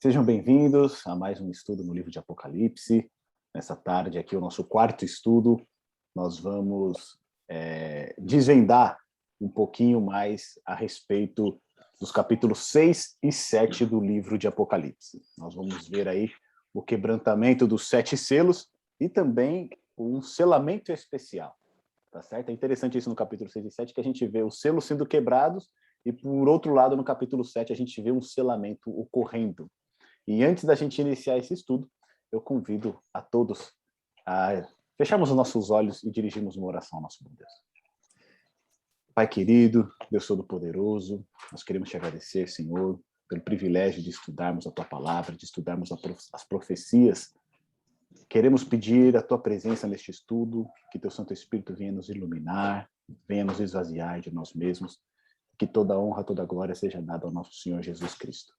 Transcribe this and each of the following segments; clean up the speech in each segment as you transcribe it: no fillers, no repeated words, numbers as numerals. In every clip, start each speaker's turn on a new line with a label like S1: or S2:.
S1: Sejam bem-vindos a mais um estudo no livro de Apocalipse. Nessa tarde aqui, o nosso quarto estudo, nós vamos desvendar um pouquinho mais a respeito dos capítulos 6 e 7 do livro de Apocalipse. Nós vamos ver aí o quebrantamento dos 7 selos e também um selamento especial, tá certo? É interessante isso no capítulo 6 e 7, que a gente vê os selos sendo quebrados e, por outro lado, no capítulo 7, a gente vê um selamento ocorrendo. E antes da gente iniciar esse estudo, eu convido a todos a fecharmos os nossos olhos e dirigirmos uma oração ao nosso bom Deus. Pai querido, Deus Todo-Poderoso, nós queremos te agradecer, Senhor, pelo privilégio de estudarmos a tua palavra, de estudarmos as profecias. Queremos pedir a tua presença neste estudo, que teu Santo Espírito venha nos iluminar, venha nos esvaziar de nós mesmos, que toda honra, toda glória seja dada ao nosso Senhor Jesus Cristo.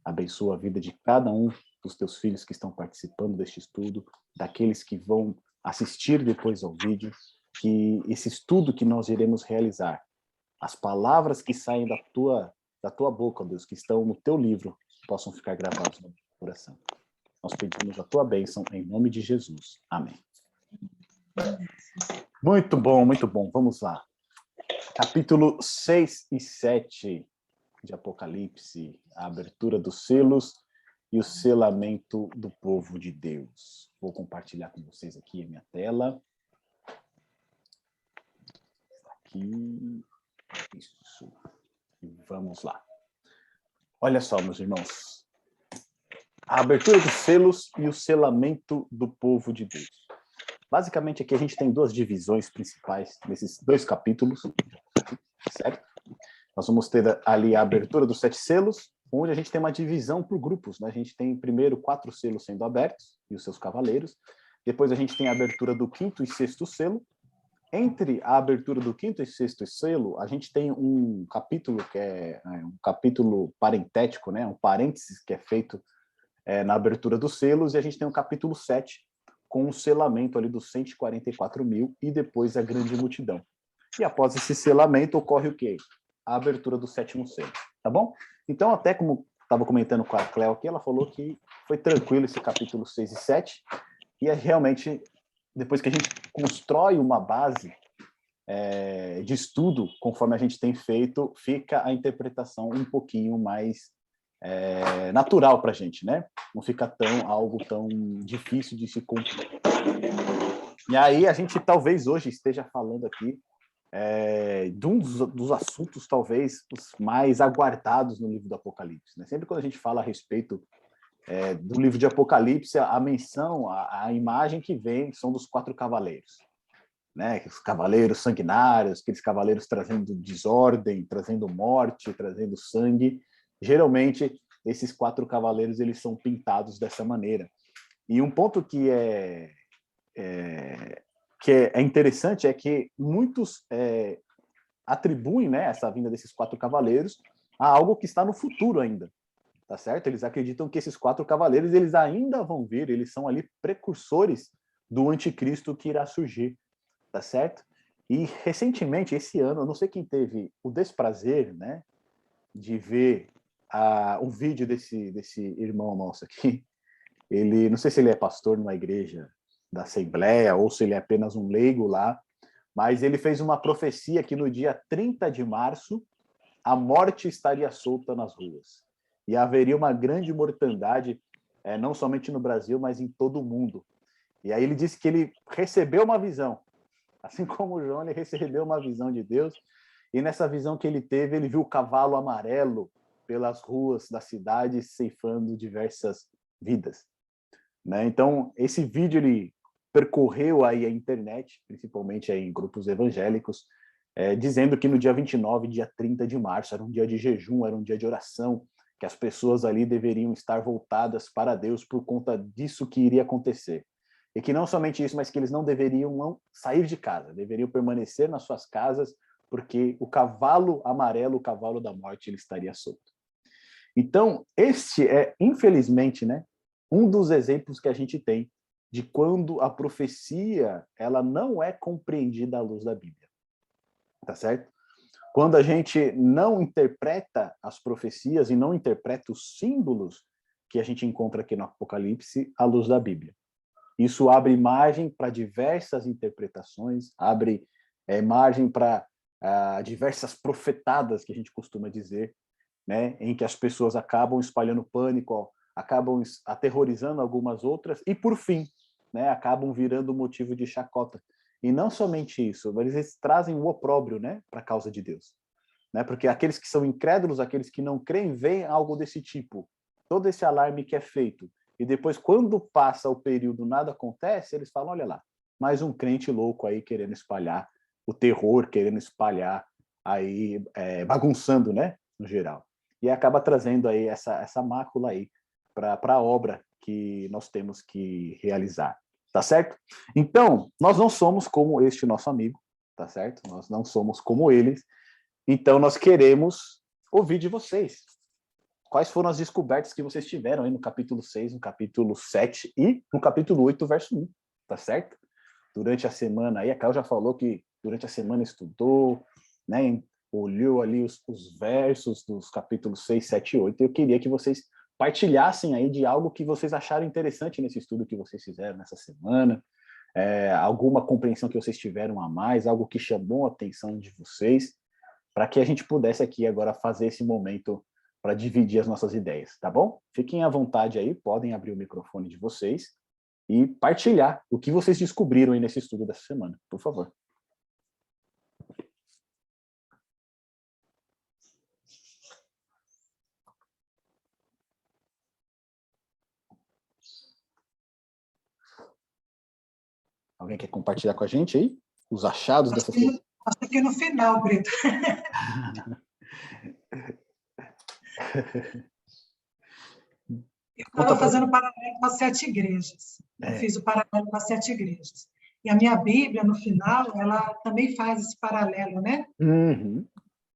S1: Abençoa a vida de cada um dos teus filhos que estão participando deste estudo, daqueles que vão assistir depois ao vídeo, que esse estudo que nós iremos realizar, as palavras que saem da tua boca, Deus, que estão no teu livro, possam ficar gravados no coração. Nós pedimos a tua bênção em nome de Jesus. Amém. Muito bom, muito bom. Vamos lá. Capítulo 6 e 7 de Apocalipse, a abertura dos selos e o selamento do povo de Deus. Vou compartilhar com vocês aqui a minha tela. Aqui. Isso. E vamos lá. Olha só, meus irmãos. A abertura dos selos e o selamento do povo de Deus. Basicamente, aqui a gente tem duas divisões principais nesses dois capítulos, certo? Nós vamos ter ali a abertura dos 7 selos, onde a gente tem uma divisão por grupos, né? A gente tem primeiro 4 selos sendo abertos, e os seus cavaleiros. Depois a gente tem a abertura do 5º e 6º selo. Entre a abertura do 5º e 6º selo, a gente tem um capítulo que é um capítulo parentético, né? Um parênteses que é feito na abertura dos selos, e a gente tem o capítulo 7, com o selamento ali dos 144 mil, e depois a grande multidão. E após esse selamento, ocorre o quê? A abertura do 7º selo, tá bom? Então, até como estava comentando com a Cleo aqui, ela falou que foi tranquilo esse capítulo 6 e 7, e é realmente, depois que a gente constrói uma base de estudo, conforme a gente tem feito, fica a interpretação um pouquinho mais natural para a gente, né? Não fica algo tão difícil de se cumprir. E aí a gente talvez hoje esteja falando aqui de um dos assuntos, talvez, os mais aguardados no livro do Apocalipse. Né? Sempre quando a gente fala a respeito do livro de Apocalipse, a menção, a imagem que vem são dos 4 cavaleiros. Né? Os cavaleiros sanguinários, aqueles cavaleiros trazendo desordem, trazendo morte, trazendo sangue. Geralmente, esses 4 cavaleiros eles são pintados dessa maneira. E um ponto que é interessante é que muitos atribuem, né, essa vinda desses 4 cavaleiros a algo que está no futuro ainda, tá certo? Eles acreditam que esses 4 cavaleiros eles ainda vão vir, eles são ali precursores do anticristo que irá surgir, tá certo? E recentemente, esse ano, eu não sei quem teve o desprazer, né, de ver um vídeo desse irmão nosso aqui. Ele, não sei se ele é pastor numa igreja da Assembleia ou se ele é apenas um leigo lá, mas ele fez uma profecia que no dia 30 de março a morte estaria solta nas ruas. E haveria uma grande mortandade, não somente no Brasil, mas em todo o mundo. E aí ele disse que ele recebeu uma visão. Assim como o João, ele recebeu uma visão de Deus. E nessa visão que ele teve, ele viu o cavalo amarelo pelas ruas da cidade, ceifando diversas vidas. Né? Então, esse vídeo ele percorreu aí a internet, principalmente aí em grupos evangélicos, dizendo que no dia 29, dia 30 de março, era um dia de jejum, era um dia de oração, que as pessoas ali deveriam estar voltadas para Deus por conta disso que iria acontecer. E que não somente isso, mas que eles não deveriam sair de casa, deveriam permanecer nas suas casas, porque o cavalo amarelo, o cavalo da morte, ele estaria solto. Então, este é, infelizmente, né, um dos exemplos que a gente tem de quando a profecia ela não é compreendida à luz da Bíblia. Tá certo? Quando a gente não interpreta as profecias e não interpreta os símbolos que a gente encontra aqui no Apocalipse à luz da Bíblia. Isso abre margem para diversas interpretações, abre margem para diversas profetadas, que a gente costuma dizer, né, em que as pessoas acabam espalhando pânico, acabam aterrorizando algumas outras, e, por fim, né, acabam virando motivo de chacota. E não somente isso, mas eles trazem o opróbrio, né, para a causa de Deus. Né, porque aqueles que são incrédulos, aqueles que não creem, veem algo desse tipo. Todo esse alarme que é feito. E depois, quando passa o período, nada acontece, eles falam, olha lá, mais um crente louco aí querendo espalhar o terror, querendo espalhar, aí bagunçando, né, no geral. E acaba trazendo aí essa mácula aí para a obra que nós temos que realizar, tá certo? Então, nós não somos como este nosso amigo, tá certo? Nós não somos como eles, então nós queremos ouvir de vocês. Quais foram as descobertas que vocês tiveram aí no capítulo 6, no capítulo 7 e no capítulo 8, verso 1, tá certo? Durante a semana aí, a Carol já falou que durante a semana estudou, né, olhou ali os versos dos capítulos 6, 7 e 8, e eu queria que vocês partilhassem aí de algo que vocês acharam interessante nesse estudo que vocês fizeram nessa semana, alguma compreensão que vocês tiveram a mais, algo que chamou a atenção de vocês, para que a gente pudesse aqui agora fazer esse momento para dividir as nossas ideias, tá bom? Fiquem à vontade aí, podem abrir o microfone de vocês e partilhar o que vocês descobriram aí nesse estudo dessa semana, por favor. Alguém quer compartilhar com a gente aí os achados dessa semana?
S2: Acho que no final, Brito. Eu estava fazendo paralelo com as 7 igrejas. Eu fiz o paralelo com as 7 igrejas. E a minha Bíblia, no final, ela também faz esse paralelo, né?
S1: Uhum.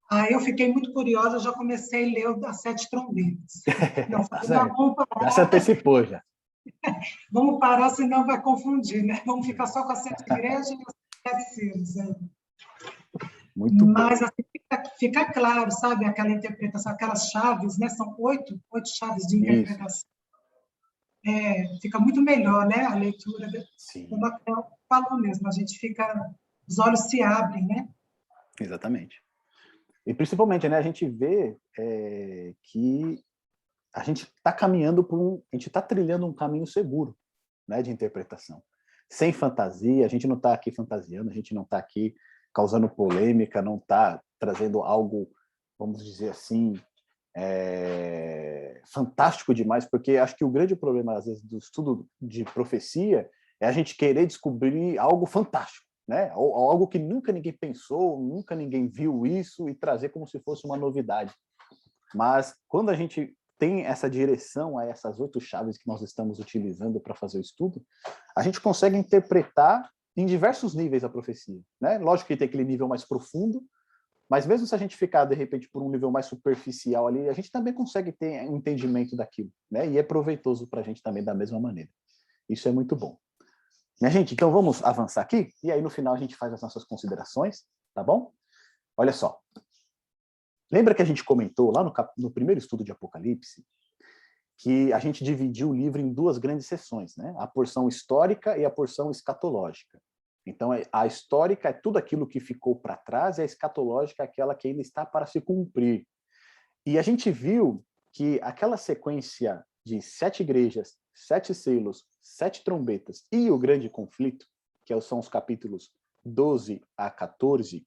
S2: Aí eu fiquei muito curiosa, já comecei a ler as 7 trombetas. Não, vamos parar.
S1: Já se antecipou, já.
S2: Vamos parar, senão vai confundir, né? Vamos ficar só com as 7 igrejas e os 7 selos. Né?
S1: Muito
S2: Mas
S1: bom.
S2: assim, fica claro, sabe, aquela interpretação, aquelas chaves, né? São 8 chaves de interpretação. Fica muito melhor, né? A leitura,
S1: Sim.
S2: Como a Cléo falou mesmo, a gente fica, os olhos se abrem, né?
S1: Exatamente. E principalmente, né, a gente vê que a gente está caminhando a gente está trilhando um caminho seguro, né, de interpretação. Sem fantasia, a gente não está aqui fantasiando, a gente não está aqui causando polêmica, não está trazendo algo, vamos dizer assim, fantástico demais, porque acho que o grande problema, às vezes, do estudo de profecia é a gente querer descobrir algo fantástico, né? Ou algo que nunca ninguém pensou, nunca ninguém viu isso, e trazer como se fosse uma novidade. Mas quando a gente tem essa direção a essas 8 chaves que nós estamos utilizando para fazer o estudo, a gente consegue interpretar em diversos níveis a profecia, né? Lógico que tem aquele nível mais profundo, mas mesmo se a gente ficar, de repente, por um nível mais superficial ali, a gente também consegue ter um entendimento daquilo, né? E é proveitoso para a gente também da mesma maneira. Isso é muito bom. Minha gente, então vamos avançar aqui, e aí no final a gente faz as nossas considerações, tá bom? Olha só. Lembra que a gente comentou lá no primeiro estudo de Apocalipse que a gente dividiu o livro em 2 grandes seções, né? A porção histórica e a porção escatológica. Então, a histórica é tudo aquilo que ficou para trás, e a escatológica é aquela que ainda está para se cumprir. E a gente viu que aquela sequência de 7 igrejas, 7 selos, 7 trombetas e o grande conflito, que são os capítulos 12 a 14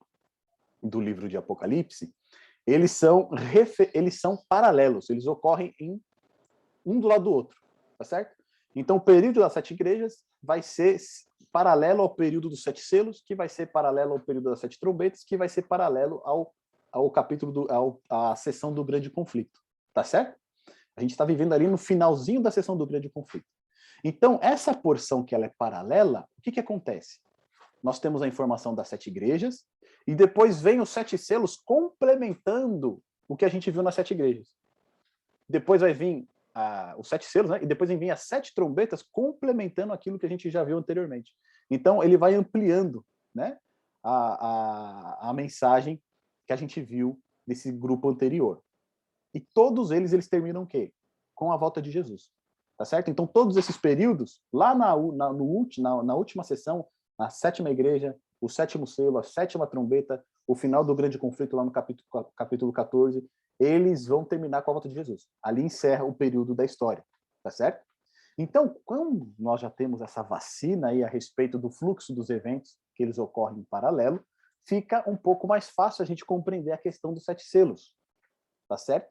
S1: do livro de Apocalipse, eles são paralelos, eles ocorrem um do lado do outro, tá certo? Então, o período das 7 igrejas vai ser paralelo ao período dos 7 selos, que vai ser paralelo ao período das 7 trombetas, que vai ser paralelo ao capítulo, à sessão do grande conflito, tá certo? A gente está vivendo ali no finalzinho da sessão do grande conflito. Então, essa porção que ela é paralela, o que acontece? Nós temos a informação das 7 igrejas, e depois vem os 7 selos complementando o que a gente viu nas 7 igrejas. Depois vai vir os 7 selos, né? E depois vem as 7 trombetas complementando aquilo que a gente já viu anteriormente. Então, ele vai ampliando, né, a mensagem que a gente viu nesse grupo anterior. E todos eles terminam o quê? com a volta de Jesus. Tá certo? Então, todos esses períodos, lá na última sessão, a sétima igreja, o sétimo selo, a sétima trombeta, o final do grande conflito lá no capítulo 14, eles vão terminar com a volta de Jesus. Ali encerra o período da história. Tá certo? Então, quando nós já temos essa vacina aí a respeito do fluxo dos eventos, que eles ocorrem em paralelo, fica um pouco mais fácil a gente compreender a questão dos 7 selos, tá certo?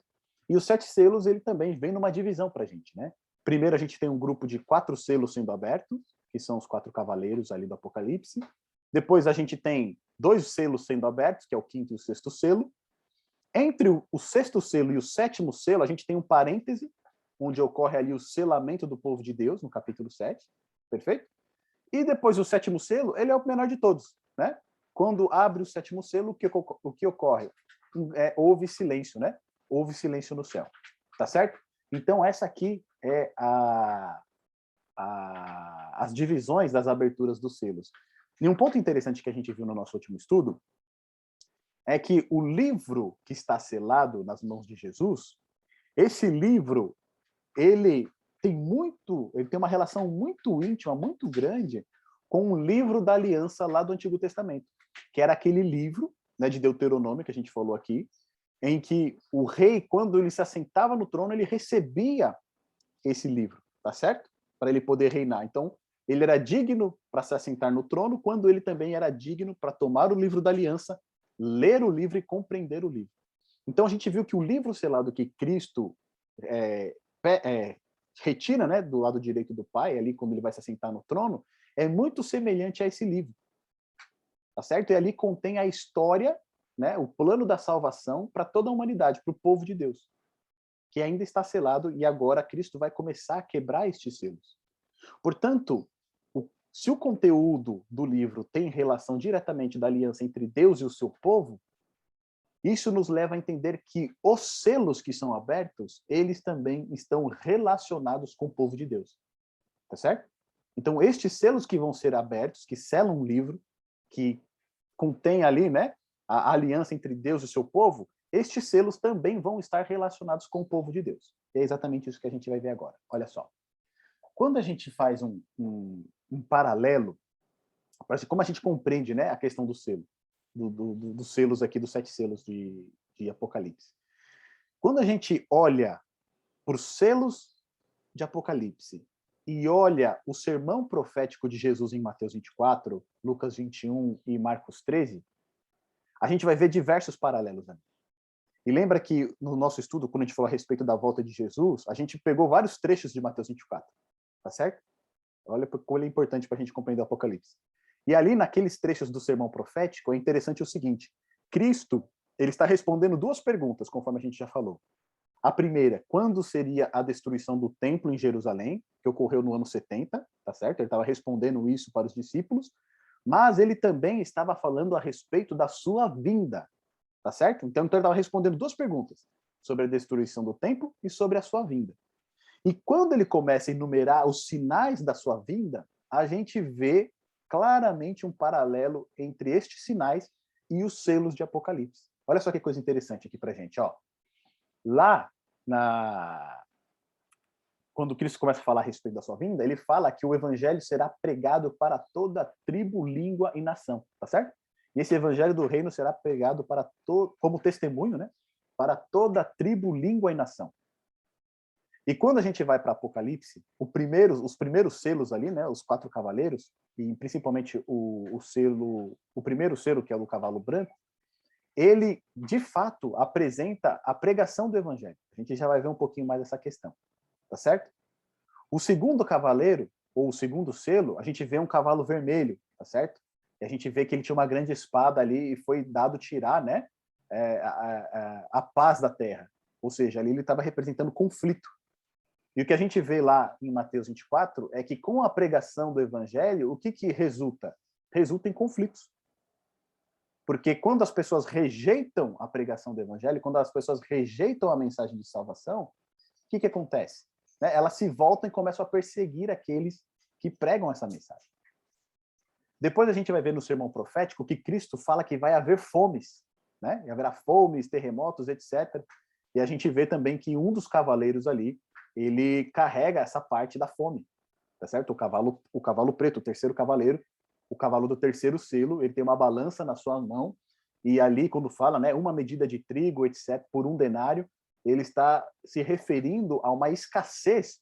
S1: E os 7 selos, ele também vem numa divisão para a gente, né? Primeiro a gente tem um grupo de 4 selos sendo abertos, que são os 4 cavaleiros ali do Apocalipse. Depois a gente tem 2 selos sendo abertos, que é o 5º e o 6º selo. Entre o 6º selo e o 7º selo, a gente tem um parêntese, onde ocorre ali o selamento do povo de Deus, no capítulo 7, perfeito? E depois o 7º selo, ele é o menor de todos, né? Quando abre o 7º selo, o que ocorre? Houve silêncio, né? Houve silêncio no céu, tá certo? Então, essa aqui é as divisões das aberturas dos selos. E um ponto interessante que a gente viu no nosso último estudo é que o livro que está selado nas mãos de Jesus, esse livro, ele tem uma relação muito íntima, muito grande com o livro da aliança lá do Antigo Testamento, que era aquele livro, né, de Deuteronômio, que a gente falou aqui, em que o rei, quando ele se assentava no trono, ele recebia esse livro, tá certo? Para ele poder reinar. Então, ele era digno para se assentar no trono, quando ele também era digno para tomar o livro da aliança, ler o livro e compreender o livro. Então, a gente viu que o livro selado que Cristo retira, né, do lado direito do Pai, ali quando ele vai se assentar no trono, é muito semelhante a esse livro. Tá certo? E ali contém a história, né, o plano da salvação para toda a humanidade, para o povo de Deus, que ainda está selado e agora Cristo vai começar a quebrar estes selos. Portanto, se o conteúdo do livro tem relação diretamente da aliança entre Deus e o seu povo, isso nos leva a entender que os selos que são abertos, eles também estão relacionados com o povo de Deus. Tá certo? Então, estes selos que vão ser abertos, que selam um livro, que contém ali, né, a aliança entre Deus e o seu povo, estes selos também vão estar relacionados com o povo de Deus. É exatamente isso que a gente vai ver agora. Olha só. Quando a gente faz um paralelo, como a gente compreende, né, a questão do selo, dos selos aqui, dos 7 selos de Apocalipse. Quando a gente olha para os selos de Apocalipse e olha o sermão profético de Jesus em Mateus 24, Lucas 21 e Marcos 13, a gente vai ver diversos paralelos ali. E lembra que no nosso estudo, quando a gente falou a respeito da volta de Jesus, a gente pegou vários trechos de Mateus 24, tá certo? Olha como ele é importante para a gente compreender o Apocalipse. E ali, naqueles trechos do sermão profético, é interessante o seguinte: Cristo, ele está respondendo 2 perguntas, conforme a gente já falou. A primeira, quando seria a destruição do templo em Jerusalém, que ocorreu no ano 70, tá certo? Ele estava respondendo isso para os discípulos, mas ele também estava falando a respeito da sua vinda, tá certo? Então ele estava respondendo 2 perguntas, sobre a destruição do templo e sobre a sua vinda. E quando ele começa a enumerar os sinais da sua vinda, a gente vê claramente um paralelo entre estes sinais e os selos de Apocalipse. Olha só que coisa interessante aqui pra gente, ó. Lá, quando Cristo começa a falar a respeito da sua vinda, ele fala que o evangelho será pregado para toda tribo, língua e nação, tá certo? E esse evangelho do reino será pregado para como testemunho, né? Para toda tribo, língua e nação. E quando a gente vai para Apocalipse, os primeiros selos ali, né, os 4 cavaleiros, e principalmente o primeiro selo, que é o do cavalo branco, ele, de fato, apresenta a pregação do evangelho. A gente já vai ver um pouquinho mais essa questão, tá certo? O segundo cavaleiro, ou o segundo selo, a gente vê um cavalo vermelho, tá certo? E a gente vê que ele tinha uma grande espada ali e foi dado tirar, né, a paz da terra. Ou seja, ali ele estava representando conflito. E o que a gente vê lá em Mateus 24 é que com a pregação do evangelho, o que resulta? Resulta em conflitos. Porque quando as pessoas rejeitam a pregação do evangelho, quando as pessoas rejeitam a mensagem de salvação, o que acontece? Elas se voltam e começam a perseguir aqueles que pregam essa mensagem. Depois a gente vai ver no sermão profético que Cristo fala que vai haver fomes, né? Haverá fomes, terremotos, etc. E a gente vê também que um dos cavaleiros ali ele carrega essa parte da fome, tá certo? O cavalo preto, o terceiro cavaleiro, o cavalo do terceiro selo, ele tem uma balança na sua mão, e ali, quando fala, né, uma medida de trigo, etc., por um denário, ele está se referindo a uma escassez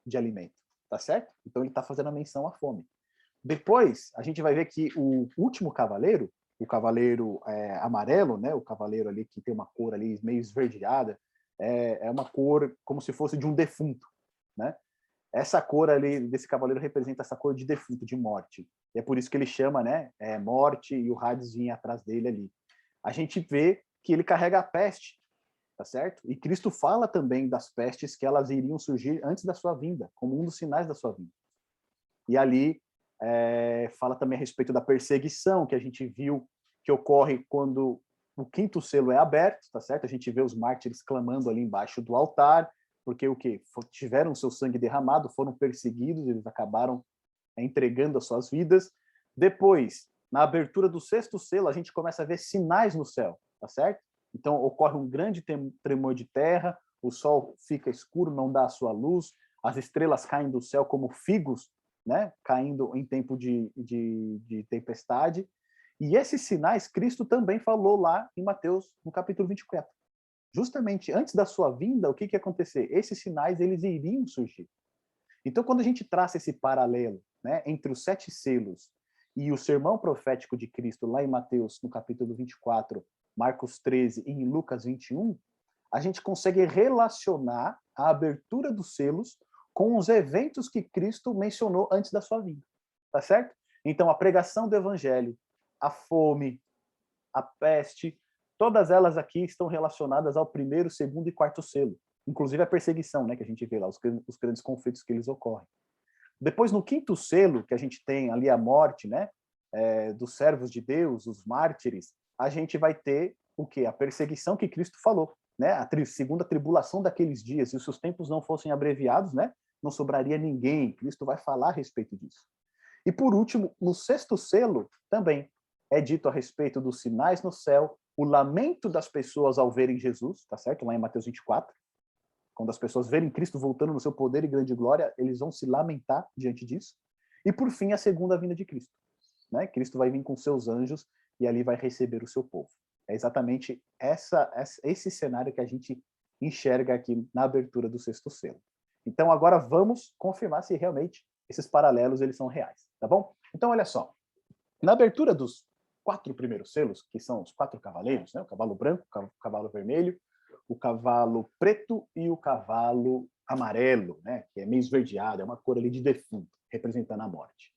S1: de alimento, tá certo? Então ele está fazendo a menção à fome. Depois, a gente vai ver que o último cavaleiro, o cavaleiro amarelo, né, o cavaleiro ali que tem uma cor ali meio esverdeada, é uma cor como se fosse de um defunto, né? Essa cor ali desse cavaleiro representa essa cor de defunto, de morte. E é por isso que ele chama, né, morte, e o Hades vinha atrás dele ali. A gente vê que ele carrega a peste, tá certo? E Cristo fala também das pestes que elas iriam surgir antes da sua vinda, como um dos sinais da sua vinda. E ali fala também a respeito da perseguição que a gente viu que ocorre quando o quinto selo é aberto, tá certo? A gente vê os mártires clamando ali embaixo do altar, porque o quê? Tiveram seu sangue derramado, foram perseguidos, eles acabaram entregando as suas vidas. Depois, na abertura do sexto selo, a gente começa a ver sinais no céu, tá certo? Então, ocorre um grande tremor de terra, o sol fica escuro, não dá a sua luz, as estrelas caem do céu como figos, né? Caindo em tempo de tempestade. E esses sinais, Cristo também falou lá em Mateus, no capítulo 24. Justamente antes da sua vinda, o que ia acontecer? Esses sinais, eles iriam surgir. Então, quando a gente traça esse paralelo, né, entre os 7 selos e o sermão profético de Cristo, lá em Mateus, no capítulo 24, Marcos 13 e em Lucas 21, a gente consegue relacionar a abertura dos selos com os eventos que Cristo mencionou antes da sua vinda. Tá certo? Então, a pregação do evangelho, a fome, a peste, todas elas aqui estão relacionadas ao primeiro, segundo e quarto selo. Inclusive a perseguição, né, que a gente vê lá, os grandes conflitos que eles ocorrem. Depois, no quinto selo, que a gente tem ali a morte, né, dos servos de Deus, os mártires, a gente vai ter o quê? A perseguição que Cristo falou, né? A segunda tribulação daqueles dias, e se os tempos não fossem abreviados, né, não sobraria ninguém. Cristo vai falar a respeito disso. E por último, no sexto selo, também é dito a respeito dos sinais no céu, o lamento das pessoas ao verem Jesus, tá certo? Lá em Mateus 24. Quando as pessoas verem Cristo voltando no seu poder e grande glória, eles vão se lamentar diante disso. E por fim, a segunda vinda de Cristo, né? Cristo vai vir com seus anjos e ali vai receber o seu povo. É exatamente esse cenário que a gente enxerga aqui na abertura do sexto selo. Então agora vamos confirmar se realmente esses paralelos eles são reais, tá bom? Então olha só, na abertura dos 4 primeiros selos, que são os 4 cavaleiros, né? O cavalo branco, o cavalo vermelho, o cavalo preto e o cavalo amarelo, né? Que é meio esverdeado, é uma cor ali de defunto, representando a morte.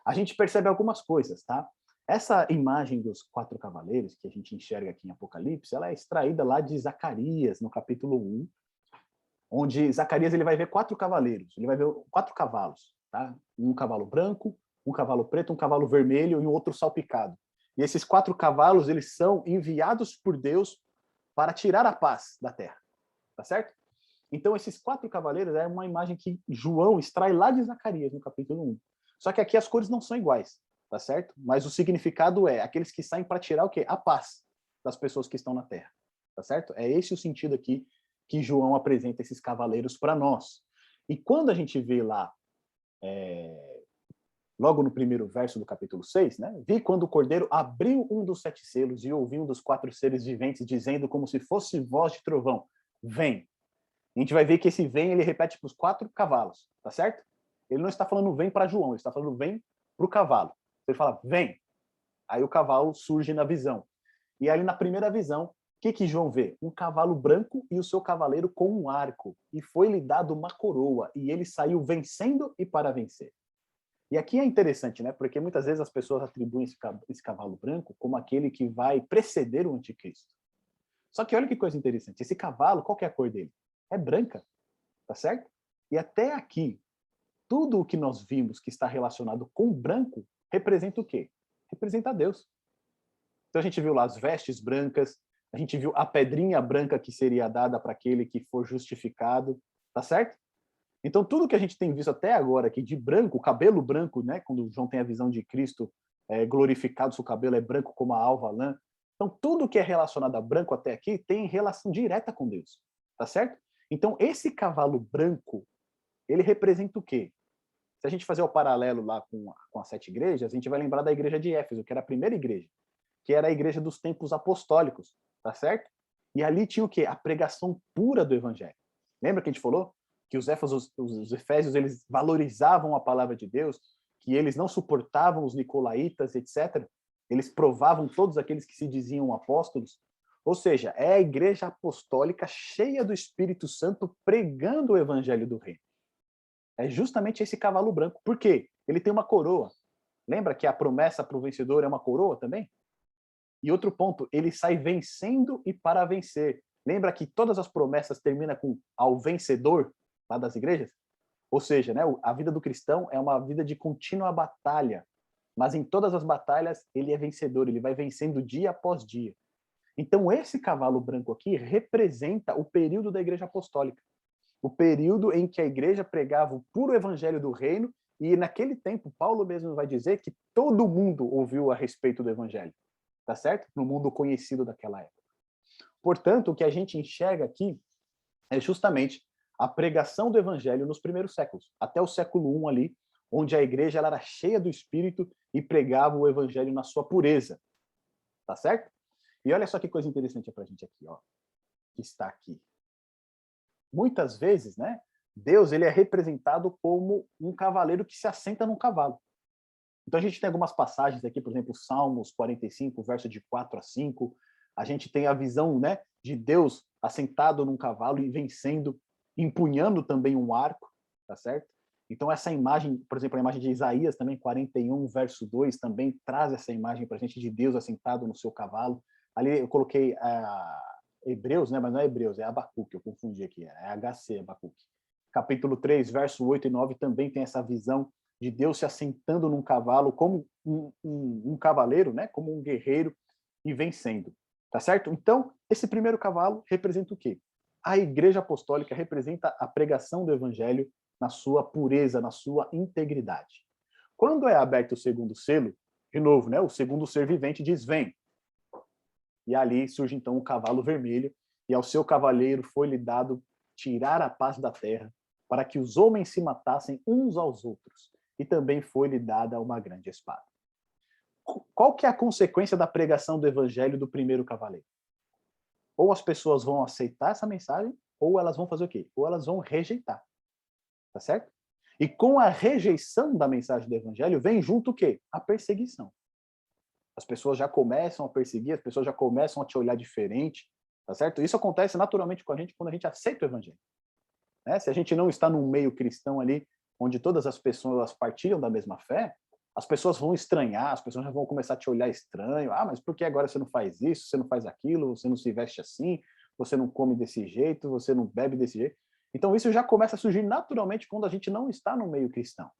S1: A gente percebe algumas coisas, tá? Essa imagem dos 4 cavaleiros que a gente enxerga aqui em Apocalipse, ela é extraída lá de Zacarias, no capítulo 1, onde Zacarias ele vai ver 4 cavaleiros, ele vai ver 4 cavalos, tá? Um cavalo branco, um cavalo preto, um cavalo vermelho e um outro salpicado. E esses 4 cavalos, eles são enviados por Deus para tirar a paz da terra, tá certo? Então, esses 4 cavaleiros é uma imagem que João extrai lá de Zacarias, no capítulo 1. Só que aqui as cores não são iguais, tá certo? Mas o significado é aqueles que saem para tirar o quê? A paz das pessoas que estão na terra, tá certo? É esse o sentido aqui que João apresenta esses cavaleiros para nós. E quando a gente vê lá, logo no primeiro verso do capítulo 6, né? Vi quando o cordeiro abriu um dos 7 selos e ouvi um dos 4 seres viventes dizendo como se fosse voz de trovão, vem. A gente vai ver que esse vem, ele repete para os 4 cavalos, tá certo? Ele não está falando vem para João, ele está falando vem para o cavalo. Ele fala, vem. Aí o cavalo surge na visão. E aí na primeira visão, o que João vê? Um cavalo branco e o seu cavaleiro com um arco. E foi-lhe dado uma coroa, e ele saiu vencendo e para vencer. E aqui é interessante, né? Porque muitas vezes as pessoas atribuem esse cavalo branco como aquele que vai preceder o anticristo. Só que olha que coisa interessante. Esse cavalo, qual que é a cor dele? É branca, tá certo? E até aqui, tudo o que nós vimos que está relacionado com branco representa o quê? Representa Deus. Então a gente viu lá as vestes brancas, a gente viu a pedrinha branca que seria dada para aquele que for justificado, tá certo? Então, tudo que a gente tem visto até agora aqui de branco, o cabelo branco, né? Quando João tem a visão de Cristo glorificado, seu cabelo é branco como a alva lã. Então, tudo que é relacionado a branco até aqui tem relação direta com Deus, tá certo? Então, esse cavalo branco, ele representa o quê? Se a gente fazer o paralelo lá com as 7 igrejas, a gente vai lembrar da igreja de Éfeso, que era a primeira igreja, que era a igreja dos tempos apostólicos, tá certo? E ali tinha o quê? A pregação pura do evangelho. Lembra que a gente falou? Que os efésios, eles valorizavam a palavra de Deus, que eles não suportavam os nicolaítas, etc. Eles provavam todos aqueles que se diziam apóstolos. Ou seja, é a igreja apostólica cheia do Espírito Santo pregando o evangelho do reino. É justamente esse cavalo branco. Por quê? Ele tem uma coroa. Lembra que a promessa para o vencedor é uma coroa também? E outro ponto, ele sai vencendo e para vencer. Lembra que todas as promessas terminam com ao vencedor lá das igrejas? Ou seja, né, a vida do cristão é uma vida de contínua batalha. Mas em todas as batalhas ele é vencedor, ele vai vencendo dia após dia. Então esse cavalo branco aqui representa o período da igreja apostólica. O período em que a igreja pregava o puro evangelho do reino, e naquele tempo, Paulo mesmo vai dizer que todo mundo ouviu a respeito do evangelho, tá certo? No mundo conhecido daquela época. Portanto, o que a gente enxerga aqui é justamente a pregação do evangelho nos primeiros séculos, até o século I ali, onde a igreja ela era cheia do Espírito e pregava o evangelho na sua pureza, tá certo? E olha só que coisa interessante pra gente aqui, ó, que está aqui. Muitas vezes, né, Deus ele é representado como um cavaleiro que se assenta num cavalo. Então a gente tem algumas passagens aqui, por exemplo, Salmos 45, verso de 4 a 5, a gente tem a visão, né, de Deus assentado num cavalo e vencendo, empunhando também um arco, tá certo? Então essa imagem, por exemplo, a imagem de Isaías também, 41, verso 2, também traz essa imagem para a gente de Deus assentado no seu cavalo. Ali eu coloquei Hebreus, né? Mas não é Hebreus, é Abacuque, eu confundi aqui, é HC, Abacuque. Capítulo 3, verso 8 e 9 também tem essa visão de Deus se assentando num cavalo como um cavaleiro, né? Como um guerreiro e vencendo, tá certo? Então, esse primeiro cavalo representa o quê? A igreja apostólica representa a pregação do evangelho na sua pureza, na sua integridade. Quando é aberto o segundo selo, de novo, né? O segundo ser vivente diz, vem. E ali surge então o cavalo vermelho, e ao seu cavaleiro foi-lhe dado tirar a paz da terra, para que os homens se matassem uns aos outros, e também foi-lhe dada uma grande espada. Qual que é a consequência da pregação do evangelho do primeiro cavaleiro? Ou as pessoas vão aceitar essa mensagem, ou elas vão fazer o quê? Ou elas vão rejeitar. Tá certo? E com a rejeição da mensagem do evangelho, vem junto o quê? A perseguição. As pessoas já começam a perseguir, as pessoas já começam a te olhar diferente, tá certo? Isso acontece naturalmente com a gente quando a gente aceita o evangelho. Né? Se a gente não está num meio cristão ali, onde todas as pessoas partilham da mesma fé, as pessoas vão estranhar, as pessoas já vão começar a te olhar estranho. Ah, mas por que agora você não faz isso, você não faz aquilo, você não se veste assim, você não come desse jeito, você não bebe desse jeito? Então isso já começa a surgir naturalmente quando a gente não está no meio cristão.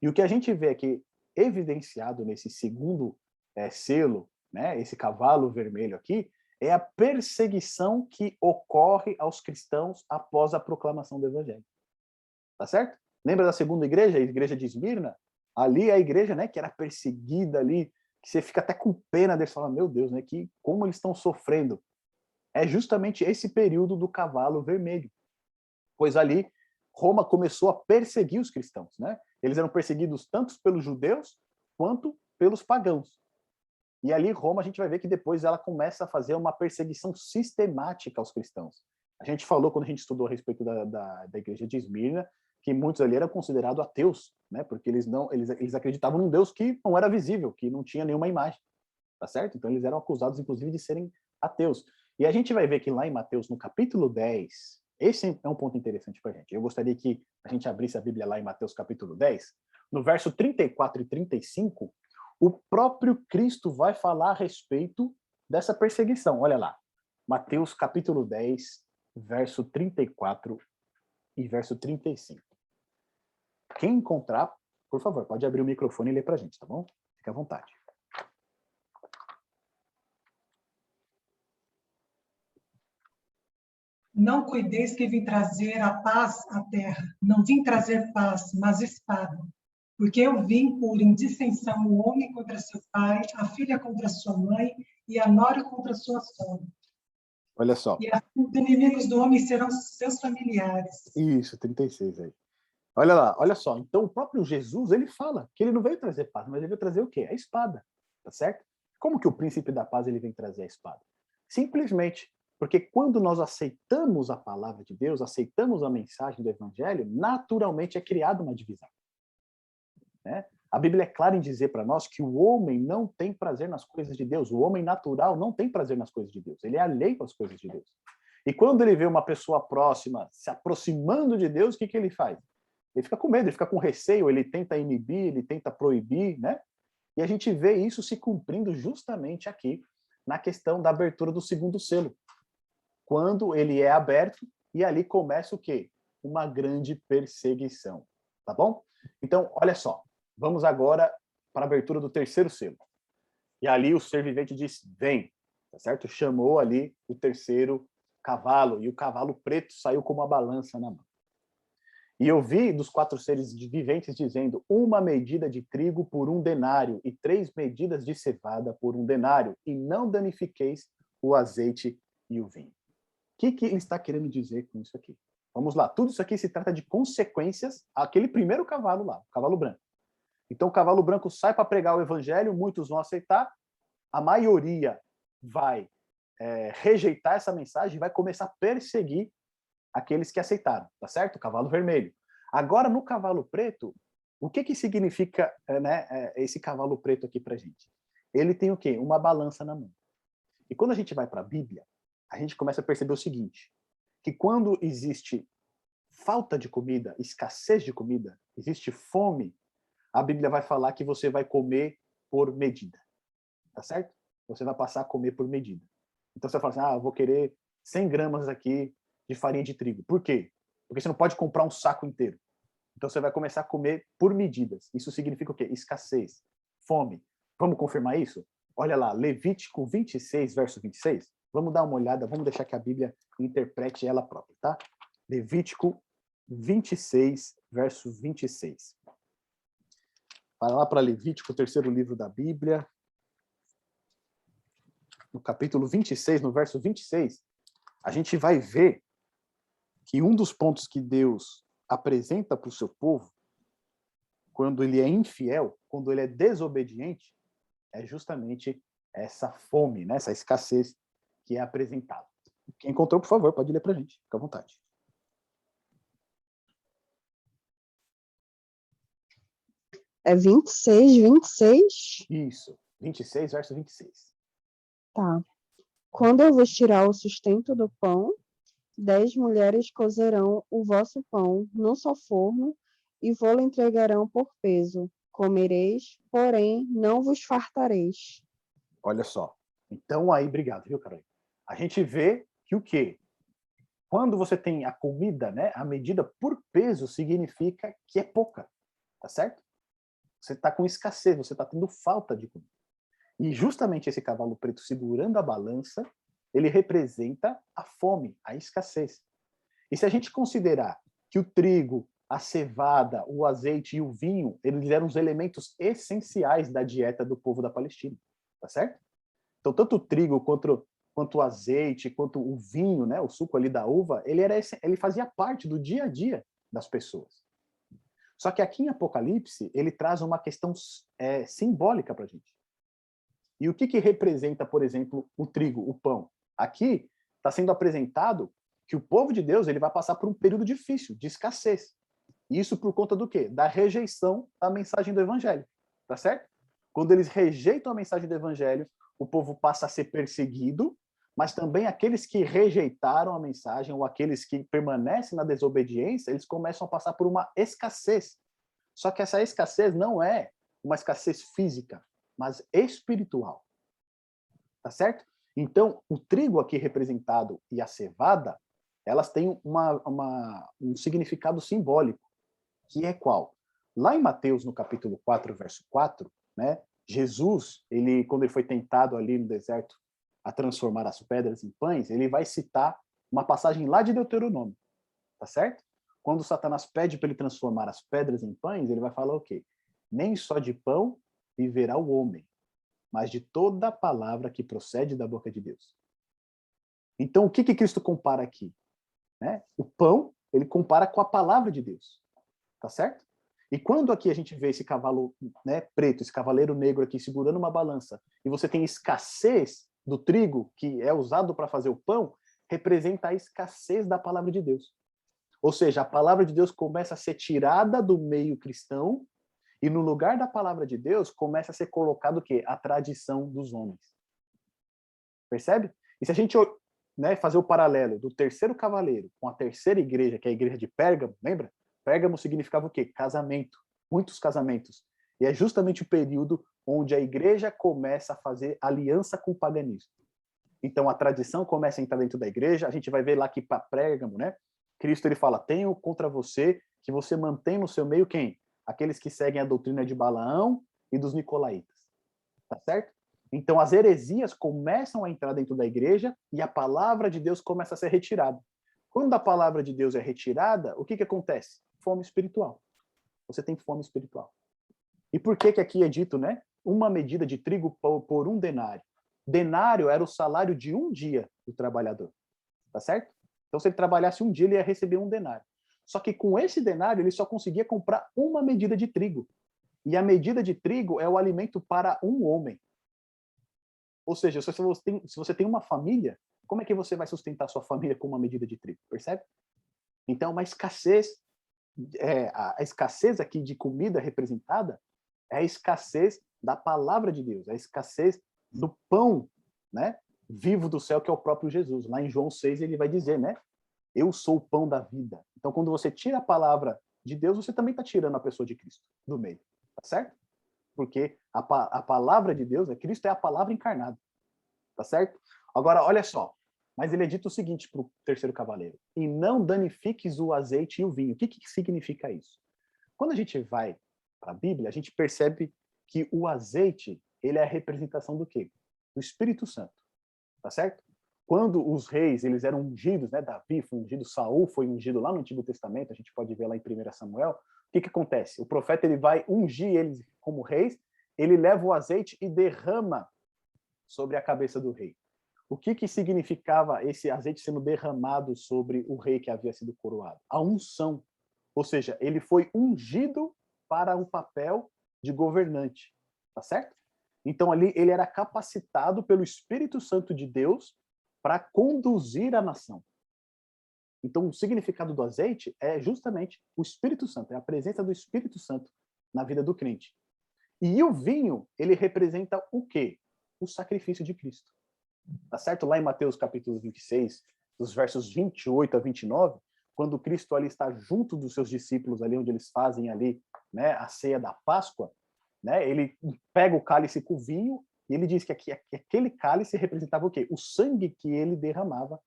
S1: E o que a gente vê aqui evidenciado nesse segundo selo, né, esse cavalo vermelho aqui, é a perseguição que ocorre aos cristãos após a proclamação do evangelho. Tá certo? Lembra da segunda igreja, a igreja de Esmirna? Ali é a igreja, né, que era perseguida ali, que você fica até com pena deles, fala, meu Deus, né, que como eles estão sofrendo. É justamente esse período do cavalo vermelho. Pois ali Roma começou a perseguir os cristãos, né? Eles eram perseguidos tanto pelos judeus quanto pelos pagãos. E ali Roma a gente vai ver que depois ela começa a fazer uma perseguição sistemática aos cristãos. A gente falou quando a gente estudou a respeito da igreja de Esmirna que muitos ali eram considerados ateus, né? Porque eles acreditavam num Deus que não era visível, que não tinha nenhuma imagem, tá certo? Então eles eram acusados inclusive de serem ateus. E a gente vai ver que lá em Mateus no capítulo 10, esse é um ponto interessante para a gente. Eu gostaria que a gente abrisse a Bíblia lá em Mateus capítulo 10, no verso 34 e 35, o próprio Cristo vai falar a respeito dessa perseguição. Olha lá, Mateus capítulo 10, verso 34 e verso 35. Quem encontrar, por favor, pode abrir o microfone e ler para a gente, tá bom? Fique à vontade.
S2: Não cuideis que vim trazer a paz à terra. Não vim trazer paz, mas espada. Porque eu vim por indissensão o homem contra seu pai, a filha contra sua mãe e a nora contra sua sogra.
S1: Olha só.
S2: E os inimigos do homem serão seus familiares.
S1: Isso, 36 aí. Olha lá, olha só. Então, o próprio Jesus, ele fala que ele não veio trazer paz, mas ele veio trazer o quê? A espada, tá certo? Como que o príncipe da paz ele vem trazer a espada? Simplesmente porque quando nós aceitamos a palavra de Deus, aceitamos a mensagem do evangelho, naturalmente é criada uma divisão, né? A Bíblia é clara em dizer para nós que o homem não tem prazer nas coisas de Deus. O homem natural não tem prazer nas coisas de Deus. Ele é alheio às coisas de Deus. E quando ele vê uma pessoa próxima se aproximando de Deus, o que ele faz? Ele fica com medo, ele fica com receio, ele tenta inibir, ele tenta proibir, né? E a gente vê isso se cumprindo justamente aqui, na questão da abertura do segundo selo. Quando ele é aberto, e ali começa o quê? Uma grande perseguição, tá bom? Então, olha só, vamos agora para a abertura do terceiro selo. E ali o ser vivente disse, vem, tá certo? Chamou ali o terceiro cavalo, e o cavalo preto saiu com uma balança na mão. E eu vi dos 4 seres viventes dizendo, 1 medida de trigo por 1 denário, e 3 medidas de cevada por 1 denário, e não danifiqueis o azeite e o vinho. O que ele está querendo dizer com isso aqui? Vamos lá, tudo isso aqui se trata de consequências àquele primeiro cavalo lá, o cavalo branco. Então o cavalo branco sai para pregar o evangelho, muitos vão aceitar, a maioria vai rejeitar essa mensagem e vai começar a perseguir aqueles que aceitaram, tá certo? O cavalo vermelho. Agora, no cavalo preto, o que significa esse cavalo preto aqui pra gente? Ele tem o quê? Uma balança na mão. E quando a gente vai para a Bíblia, a gente começa a perceber o seguinte, que quando existe falta de comida, escassez de comida, existe fome, a Bíblia vai falar que você vai comer por medida, tá certo? Você vai passar a comer por medida. Então você fala assim, eu vou querer 100 gramas aqui de farinha de trigo. Por quê? Porque você não pode comprar um saco inteiro. Então você vai começar a comer por medidas. Isso significa o quê? Escassez, fome. Vamos confirmar isso? Olha lá, Levítico 26, verso 26. Vamos dar uma olhada, vamos deixar que a Bíblia interprete ela própria, tá? Levítico 26, verso 26. Vai lá para Levítico, o terceiro livro da Bíblia. No capítulo 26, no verso 26, a gente vai ver que um dos pontos que Deus apresenta para o seu povo, quando ele é infiel, quando ele é desobediente, é justamente essa fome, né? Essa escassez que é apresentada. Quem encontrou, por favor, pode ler para a gente, fica à vontade.
S3: É 26, 26?
S1: Isso, 26, verso 26.
S3: Tá. Quando eu vos tirar o sustento do pão, 10 mulheres cozerão o vosso pão num só forno e vô-lo entregarão por peso. Comereis, porém não vos fartareis.
S1: Olha só. Então aí, obrigado, viu, Carolina? A gente vê que o quê? Quando você tem a comida, né, a medida por peso significa que é pouca, tá certo? Você está com escassez, você está tendo falta de comida. E justamente esse cavalo preto segurando a balança, ele representa a fome, a escassez. E se a gente considerar que o trigo, a cevada, o azeite e o vinho, eles eram os elementos essenciais da dieta do povo da Palestina, tá certo? Então, tanto o trigo quanto o azeite, quanto o vinho, né, o suco ali da uva, ele fazia parte do dia a dia das pessoas. Só que aqui em Apocalipse, ele traz uma questão simbólica para a gente. E o que representa, por exemplo, o trigo, o pão? Aqui está sendo apresentado que o povo de Deus ele vai passar por um período difícil, de escassez. Isso por conta do quê? Da rejeição da mensagem do evangelho, tá certo? Quando eles rejeitam a mensagem do evangelho, o povo passa a ser perseguido, mas também aqueles que rejeitaram a mensagem ou aqueles que permanecem na desobediência, eles começam a passar por uma escassez. Só que essa escassez não é uma escassez física, mas espiritual. Tá certo? Então, o trigo aqui representado e a cevada, elas têm um significado simbólico, que é qual? Lá em Mateus, no capítulo 4, verso 4, né, Jesus, quando ele foi tentado ali no deserto a transformar as pedras em pães, ele vai citar uma passagem lá de Deuteronômio, tá certo? Quando Satanás pede para ele transformar as pedras em pães, ele vai falar o quê? Nem só de pão viverá o homem, mas de toda a palavra que procede da boca de Deus. Então, o que Cristo compara aqui? Né? O pão, ele compara com a palavra de Deus. Tá certo? E quando aqui a gente vê esse cavalo, né, preto, esse cavaleiro negro aqui segurando uma balança, e você tem escassez do trigo que é usado para fazer o pão, representa a escassez da palavra de Deus. Ou seja, a palavra de Deus começa a ser tirada do meio cristão e no lugar da palavra de Deus começa a ser colocado o quê? A tradição dos homens. Percebe? E se a gente, né, fazer o paralelo do terceiro cavaleiro com a terceira igreja, que é a igreja de Pérgamo, lembra? Pérgamo significava o quê? Casamento. Muitos casamentos. E é justamente o período onde a igreja começa a fazer aliança com o paganismo. Então, a tradição começa a entrar dentro da igreja. A gente vai ver lá que para Pérgamo, né? Cristo ele fala, tenho contra você que você mantém no seu meio quem? Aqueles que seguem a doutrina de Balaão e dos nicolaítas. Tá certo? Então, as heresias começam a entrar dentro da igreja e a palavra de Deus começa a ser retirada. Quando a palavra de Deus é retirada, o que acontece? Fome espiritual. Você tem fome espiritual. E por que aqui é dito, né? Uma medida de trigo por um denário. Denário era o salário de um dia do trabalhador. Tá certo? Então, se ele trabalhasse um dia, ele ia receber um denário. Só que com esse denário, ele só conseguia comprar uma medida de trigo. E a medida de trigo é o alimento para um homem. Ou seja, se você tem uma família, como é que você vai sustentar sua família com uma medida de trigo? Percebe? Então, uma escassez, a escassez aqui de comida representada é a escassez da palavra de Deus, a escassez do pão, né, vivo do céu, que é o próprio Jesus. Lá em João 6 ele vai dizer, né, eu sou o pão da vida. Então, quando você tira a palavra de Deus, você também está tirando a pessoa de Cristo do meio, tá certo? Porque a palavra de Deus, Cristo é a palavra encarnada, tá certo? Agora, olha só, mas ele é dito o seguinte para o terceiro cavaleiro, e não danifiques o azeite e o vinho. O que significa isso? Quando a gente vai para a Bíblia, a gente percebe que o azeite, ele é a representação do quê? Do Espírito Santo, tá certo? Quando os reis, eles eram ungidos, né? Davi foi ungido, Saul foi ungido lá no Antigo Testamento, a gente pode ver lá em 1 Samuel. O que acontece? O profeta, ele vai ungir eles como reis, ele leva o azeite e derrama sobre a cabeça do rei. O que significava esse azeite sendo derramado sobre o rei que havia sido coroado? A unção. Ou seja, ele foi ungido para um papel de governante, tá certo? Então ali ele era capacitado pelo Espírito Santo de Deus para conduzir a nação. Então o significado do azeite é justamente o Espírito Santo, é a presença do Espírito Santo na vida do crente. E o vinho, ele representa o quê? O sacrifício de Cristo. Tá certo? Lá em Mateus capítulo 26, dos versos 28 a 29, quando Cristo ali está junto dos seus discípulos ali onde eles fazem ali, né, a ceia da Páscoa, né, ele pega o cálice com o vinho e ele diz que aquele cálice representava o quê? O sangue que ele derramava,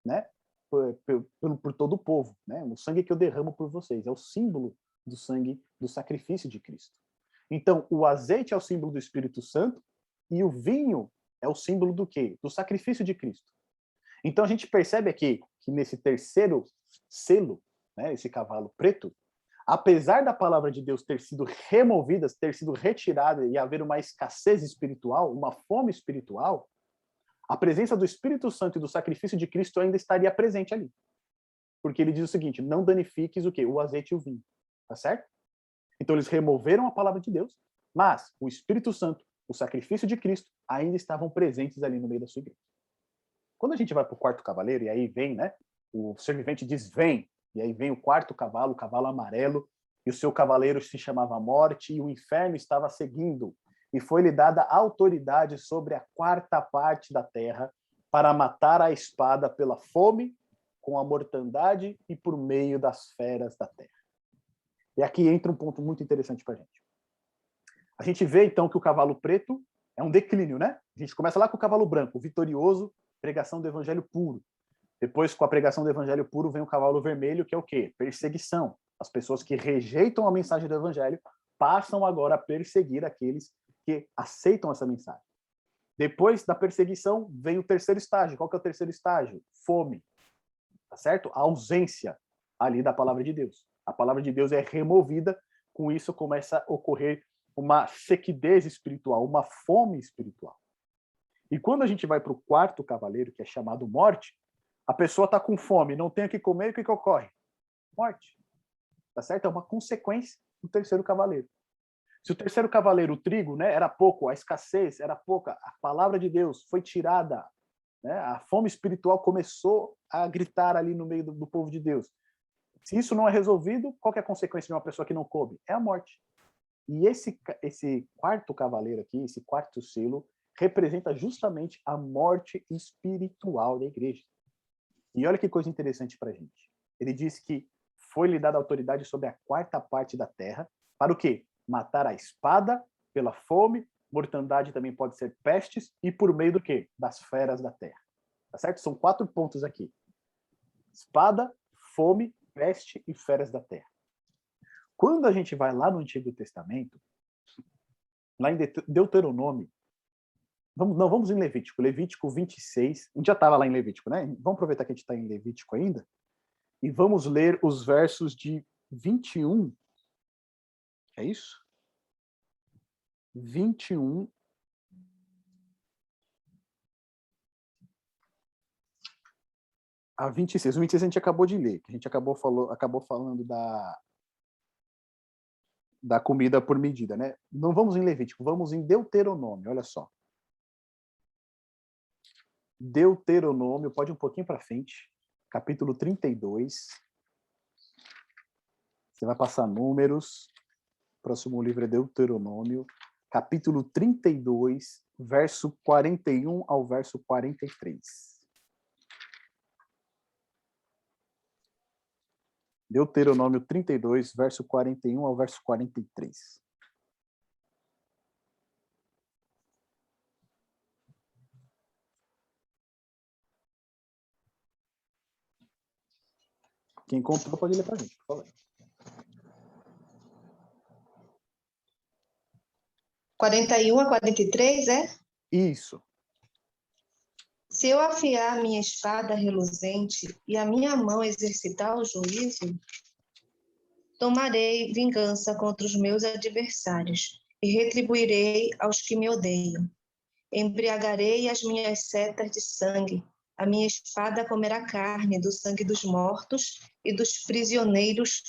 S1: né, por todo o povo, né? O sangue que eu derramo por vocês é o símbolo do sangue do sacrifício de Cristo. Então, o azeite é o símbolo do Espírito Santo e o vinho é o símbolo do quê? Do sacrifício de Cristo. Então, a gente percebe aqui que nesse terceiro selo, né, esse cavalo preto, apesar da palavra de Deus ter sido removida, ter sido retirada e haver uma escassez espiritual, uma fome espiritual, a presença do Espírito Santo e do sacrifício de Cristo ainda estaria presente ali. Porque ele diz o seguinte, não danifiques o quê? O azeite e o vinho. Tá certo? Então, eles removeram a palavra de Deus, mas o Espírito Santo, o sacrifício de Cristo, ainda estavam presentes ali no meio da sua igreja. Quando a gente vai para o quarto cavaleiro, e aí vem, né? O servente diz, vem. E aí vem o quarto cavalo, o cavalo amarelo, e o seu cavaleiro se chamava Morte, e o inferno estava seguindo. E foi-lhe dada autoridade sobre a quarta parte da terra para matar a espada pela fome, com a mortandade e por meio das feras da terra. E aqui entra um ponto muito interessante para a gente. A gente vê, então, que o cavalo preto é um declínio, né? A gente começa lá com o cavalo branco, vitorioso, pregação do evangelho puro. Depois, com a pregação do evangelho puro, vem o cavalo vermelho, que é o quê? Perseguição. As pessoas que rejeitam a mensagem do evangelho passam agora a perseguir aqueles que aceitam essa mensagem. Depois da perseguição, vem o terceiro estágio. Qual que é o terceiro estágio? Fome. Tá certo? A ausência ali da palavra de Deus. A palavra de Deus é removida, com isso começa a ocorrer uma sequidez espiritual, uma fome espiritual. E quando a gente vai para o quarto cavaleiro, que é chamado Morte, A pessoa está com fome, não tem o que comer, o que ocorre? Morte. Tá certo? É uma consequência do terceiro cavaleiro. Se o terceiro cavaleiro, o trigo, né, era pouco, a escassez era pouca, a palavra de Deus foi tirada, né, a fome espiritual começou a gritar ali no meio do povo de Deus. Se isso não é resolvido, qual que é a consequência de uma pessoa que não come? É a morte. E esse quarto cavaleiro aqui, esse quarto selo, representa justamente a morte espiritual da igreja. E olha que coisa interessante para a gente. Ele diz que foi-lhe dada autoridade sobre a quarta parte da terra, para o quê? Matar a espada, pela fome, mortandade também pode ser pestes, e por meio do quê? Das feras da terra. Tá certo? São 4 pontos aqui. Espada, fome, peste e feras da terra. Quando a gente vai lá no Antigo Testamento, lá em Deuteronômio, vamos em Levítico, Levítico 26, a gente já estava lá em Levítico, né? Vamos aproveitar que a gente está em Levítico ainda, e vamos ler os versos de 21, é isso? 21 a 26. O 26 a gente acabou de ler, que a gente acabou falando da comida por medida, né? Não vamos em Levítico, vamos em Deuteronômio, olha só. Deuteronômio, pode ir um pouquinho para frente, capítulo 32. Você vai passar números. O próximo livro é Deuteronômio, capítulo 32, verso 41 ao verso 43. Deuteronômio 32, verso 41 ao verso 43. Quem encontrou pode ler para a gente, por favor.
S4: 41 a 43, é?
S1: Isso.
S4: Se eu afiar a minha espada reluzente e a minha mão exercitar o juízo, tomarei vingança contra os meus adversários e retribuirei aos que me odeiam. Embriagarei as minhas setas de sangue, a minha espada comerá carne do sangue dos mortos e dos prisioneiros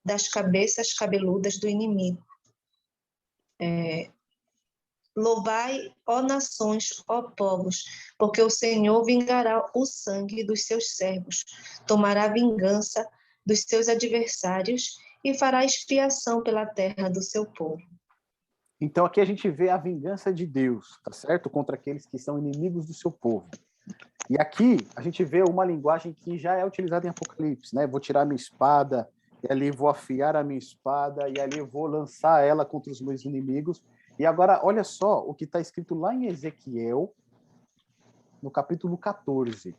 S4: das cabeças cabeludas do inimigo. Louvai, ó nações, ó povos, porque o Senhor vingará o sangue dos seus servos, tomará vingança dos seus adversários e fará expiação pela terra do seu povo.
S1: Então aqui a gente vê a vingança de Deus, tá certo? Contra aqueles que são inimigos do seu povo. E aqui a gente vê uma linguagem que já é utilizada em Apocalipse, né? Vou tirar minha espada, e ali vou afiar a minha espada, e ali vou lançar ela contra os meus inimigos. E agora, olha só o que está escrito lá em Ezequiel, no capítulo 14,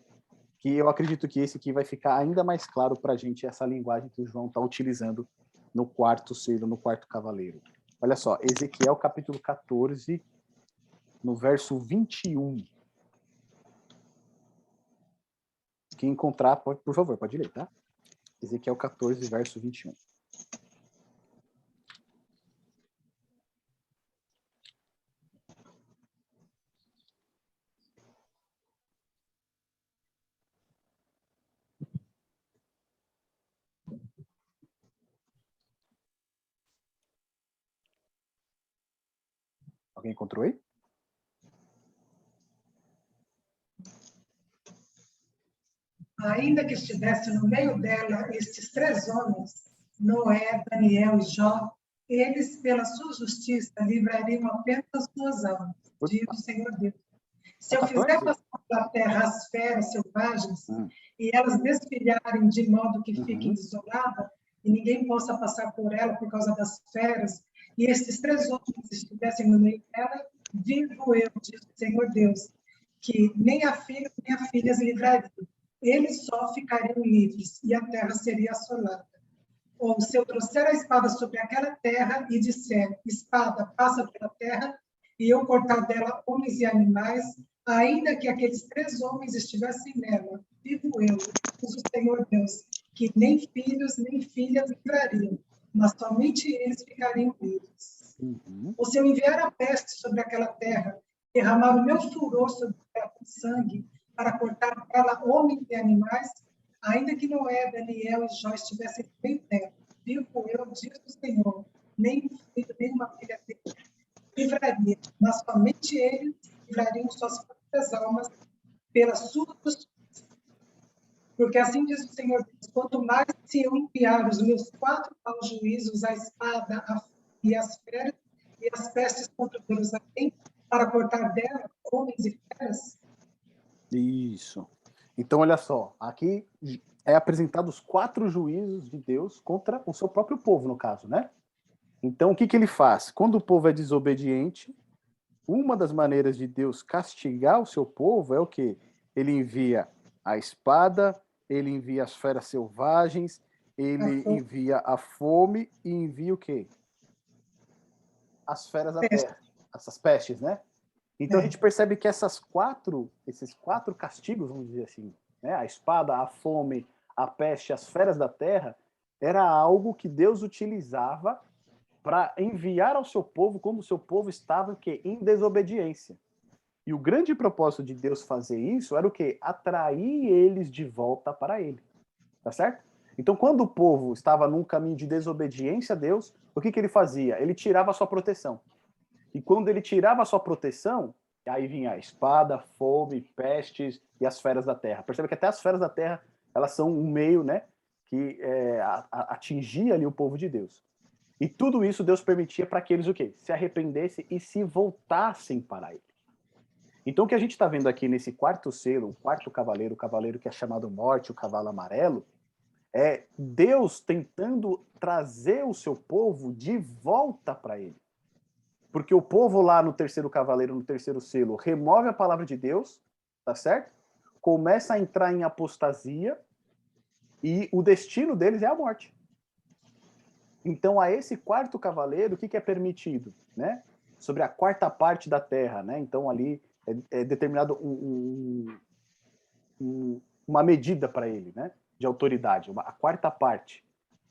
S1: que eu acredito que esse aqui vai ficar ainda mais claro para a gente, essa linguagem que o João está utilizando no quarto selo, no quarto cavaleiro. Olha só, Ezequiel capítulo 14, no verso 21. Quem encontrar, por favor, pode ler, tá? Ezequiel 14, verso 21. Alguém encontrou aí?
S2: Ainda que estivesse no meio dela estes 3 homens, Noé, Daniel e Jó, eles, pela sua justiça, livrariam apenas as suas almas, diz o Senhor Deus. Se eu fizer passar pela terra as feras selvagens, e elas desfilharem de modo que fiquem desoladas, e ninguém possa passar por ela por causa das feras, e esses 3 homens estivessem no meio dela, vivo eu, diz o Senhor Deus, que nem a filha nem a filha as livrariam. Eles só ficariam livres, e a terra seria assolada. Ou se eu trouxer a espada sobre aquela terra e disser, espada, passa pela terra, e eu cortar dela homens e animais, ainda que aqueles 3 homens estivessem nela, vivo eu, diz o Senhor Deus, que nem filhos nem filhas livrariam, mas somente eles ficariam livres. Ou se eu enviar a peste sobre aquela terra, derramar o meu furor sobre ela com sangue, para cortar dela homens e animais, ainda que Noé, Daniel e Jó estivessem bem perto. Vivo eu, diz o Senhor, nem um filho, nem uma filha dele livraria, mas somente eles livrariam suas próprias almas pela sua justiça. Porque assim diz o Senhor Deus, quanto mais se eu enviar os meus 4 maus juízos, a espada e as feras e as pestes contra Jerusalém, para cortar dela homens e feras.
S1: Isso. Então, olha só, aqui é apresentado os 4 juízos de Deus contra o seu próprio povo, no caso, né? Então, o que ele faz? Quando o povo é desobediente, uma das maneiras de Deus castigar o seu povo é o quê? Ele envia a espada, ele envia as feras selvagens, ele envia a fome e envia o quê? As feras da terra, essas pestes, né? Então a gente percebe que esses 4 castigos, vamos dizer assim, né? A espada, a fome, a peste, as feras da terra, era algo que Deus utilizava para enviar ao seu povo quando o seu povo estava em desobediência. E o grande propósito de Deus fazer isso era o quê? Atrair eles de volta para ele. Tá certo? Então, quando o povo estava num caminho de desobediência a Deus, o que ele fazia? Ele tirava a sua proteção. E quando ele tirava a sua proteção, aí vinha a espada, fome, pestes e as feras da terra. Percebe que até as feras da terra, elas são um meio, né, que atingia ali o povo de Deus. E tudo isso Deus permitia para que eles o quê? Se arrependessem e se voltassem para ele. Então o que a gente está vendo aqui nesse 4º selo, o 4º cavaleiro, o cavaleiro que é chamado morte, o cavalo amarelo, é Deus tentando trazer o seu povo de volta para ele. Porque o povo lá no 3º cavaleiro, no 3º selo, remove a palavra de Deus, tá certo? Começa a entrar em apostasia e o destino deles é a morte. Então, a esse 4º cavaleiro, o que é permitido? Né? Sobre a 4ª parte da terra. Né? Então, ali é determinado uma medida para ele, né? De autoridade, a 4ª parte,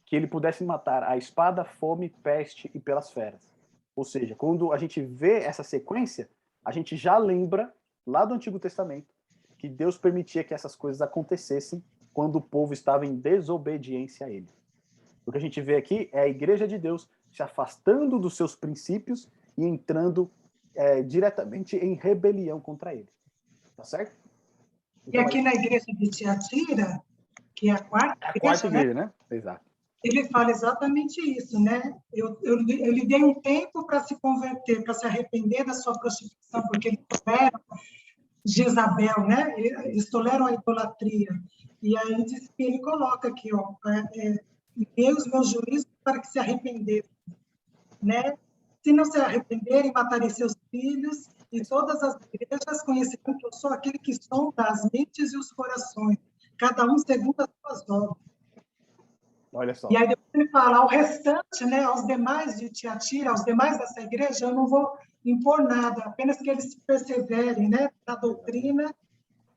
S1: que ele pudesse matar a espada, fome, peste e pelas feras. Ou seja, quando a gente vê essa sequência, a gente já lembra, lá do Antigo Testamento, que Deus permitia que essas coisas acontecessem quando o povo estava em desobediência a ele. O que a gente vê aqui é a igreja de Deus se afastando dos seus princípios e entrando diretamente em rebelião contra ele. Tá certo?
S2: Então, e aqui na igreja de Tiatira, que é a 4ª
S1: igreja, né? Exato.
S2: Ele fala exatamente isso, né? Eu lhe dei um tempo para se converter, para se arrepender da sua prostituição, porque eles toleram Jezabel, né? Eles toleram a idolatria. E aí diz que ele coloca aqui, ó, dei os meus juízos para que se arrependessem, né? Se não se arrependerem, matarei seus filhos, e todas as igrejas conhecerão que eu sou aquele que sonda as mentes e os corações, cada um segundo as suas obras.
S1: Olha só.
S2: E aí depois ele fala, ao restante, né, aos demais de Tiatira, aos demais dessa igreja, eu não vou impor nada, apenas que eles perseverem, né, na doutrina,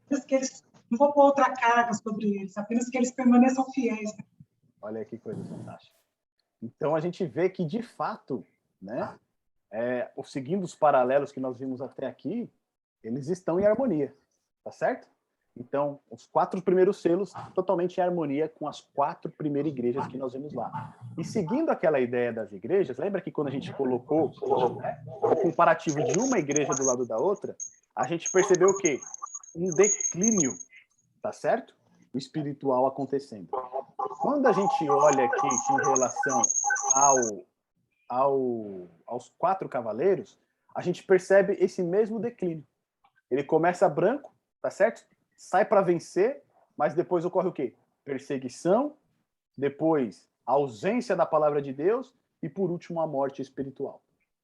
S2: apenas que eles, não vou pôr outra carga sobre eles, apenas que eles permaneçam fiéis.
S1: Olha que coisa fantástica. Então a gente vê que, de fato, né, seguindo os paralelos que nós vimos até aqui, eles estão em harmonia, tá certo? Então, os 4 primeiros selos totalmente em harmonia com as 4 primeiras igrejas que nós vimos lá. E seguindo aquela ideia das igrejas, lembra que quando a gente colocou, né, o comparativo de uma igreja do lado da outra, a gente percebeu o quê? Um declínio, tá certo? O espiritual acontecendo. Quando a gente olha aqui em relação aos 4 cavaleiros, a gente percebe esse mesmo declínio. Ele começa branco, tá certo? Sai para vencer, mas depois ocorre o quê? Perseguição, depois a ausência da palavra de Deus e, por último, a morte espiritual.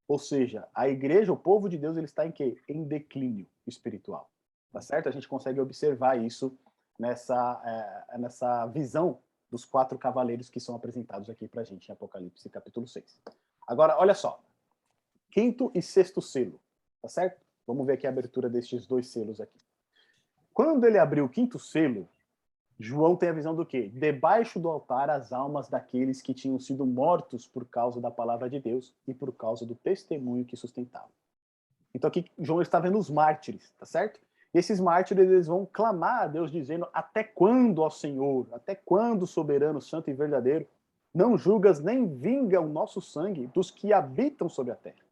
S1: Ou seja, a igreja, o povo de Deus, ele está em quê? Em declínio espiritual. Tá certo? A gente consegue observar isso nessa visão dos 4 cavaleiros que são apresentados aqui para a gente em Apocalipse, capítulo 6. Agora, olha só. 5º e 6º selo, tá certo? Vamos ver aqui a abertura destes 2 selos aqui. Quando ele abriu o 5º selo, João tem a visão do quê? Debaixo do altar as almas daqueles que tinham sido mortos por causa da palavra de Deus e por causa do testemunho que sustentavam. Então aqui João está vendo os mártires, tá certo? E esses mártires, eles vão clamar a Deus, dizendo: até quando, ó Senhor, até quando, soberano, santo e verdadeiro, não julgas nem vinga o nosso sangue dos que habitam sobre a terra?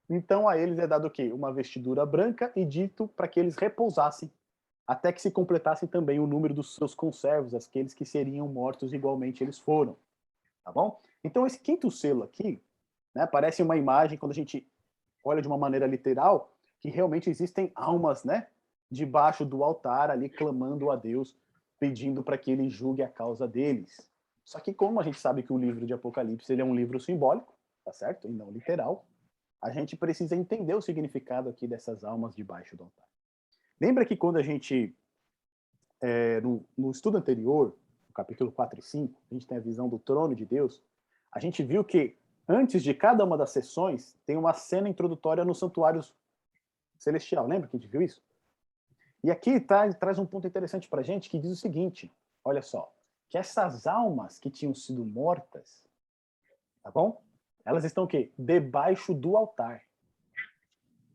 S1: Então a eles é dado o quê? Uma vestidura branca e dito para que eles repousassem, até que se completassem também o número dos seus conservos, aqueles que seriam mortos igualmente eles foram. Tá bom? Então esse quinto selo aqui, né, parece uma imagem, quando a gente olha de uma maneira literal, que realmente existem almas, né, debaixo do altar ali clamando a Deus, pedindo para que ele julgue a causa deles. Só que como a gente sabe que o livro de Apocalipse ele é um livro simbólico, tá certo? E não literal, a gente precisa entender o significado aqui dessas almas debaixo do altar. Lembra que quando a gente, no estudo anterior, no capítulo 4 e 5, a gente tem a visão do trono de Deus, a gente viu que antes de cada uma das sessões, tem uma cena introdutória no santuário celestial. Lembra que a gente viu isso? E aqui traz um ponto interessante para a gente, que diz o seguinte, olha só, que essas almas que tinham sido mortas, tá bom? Elas estão o quê? Debaixo do altar.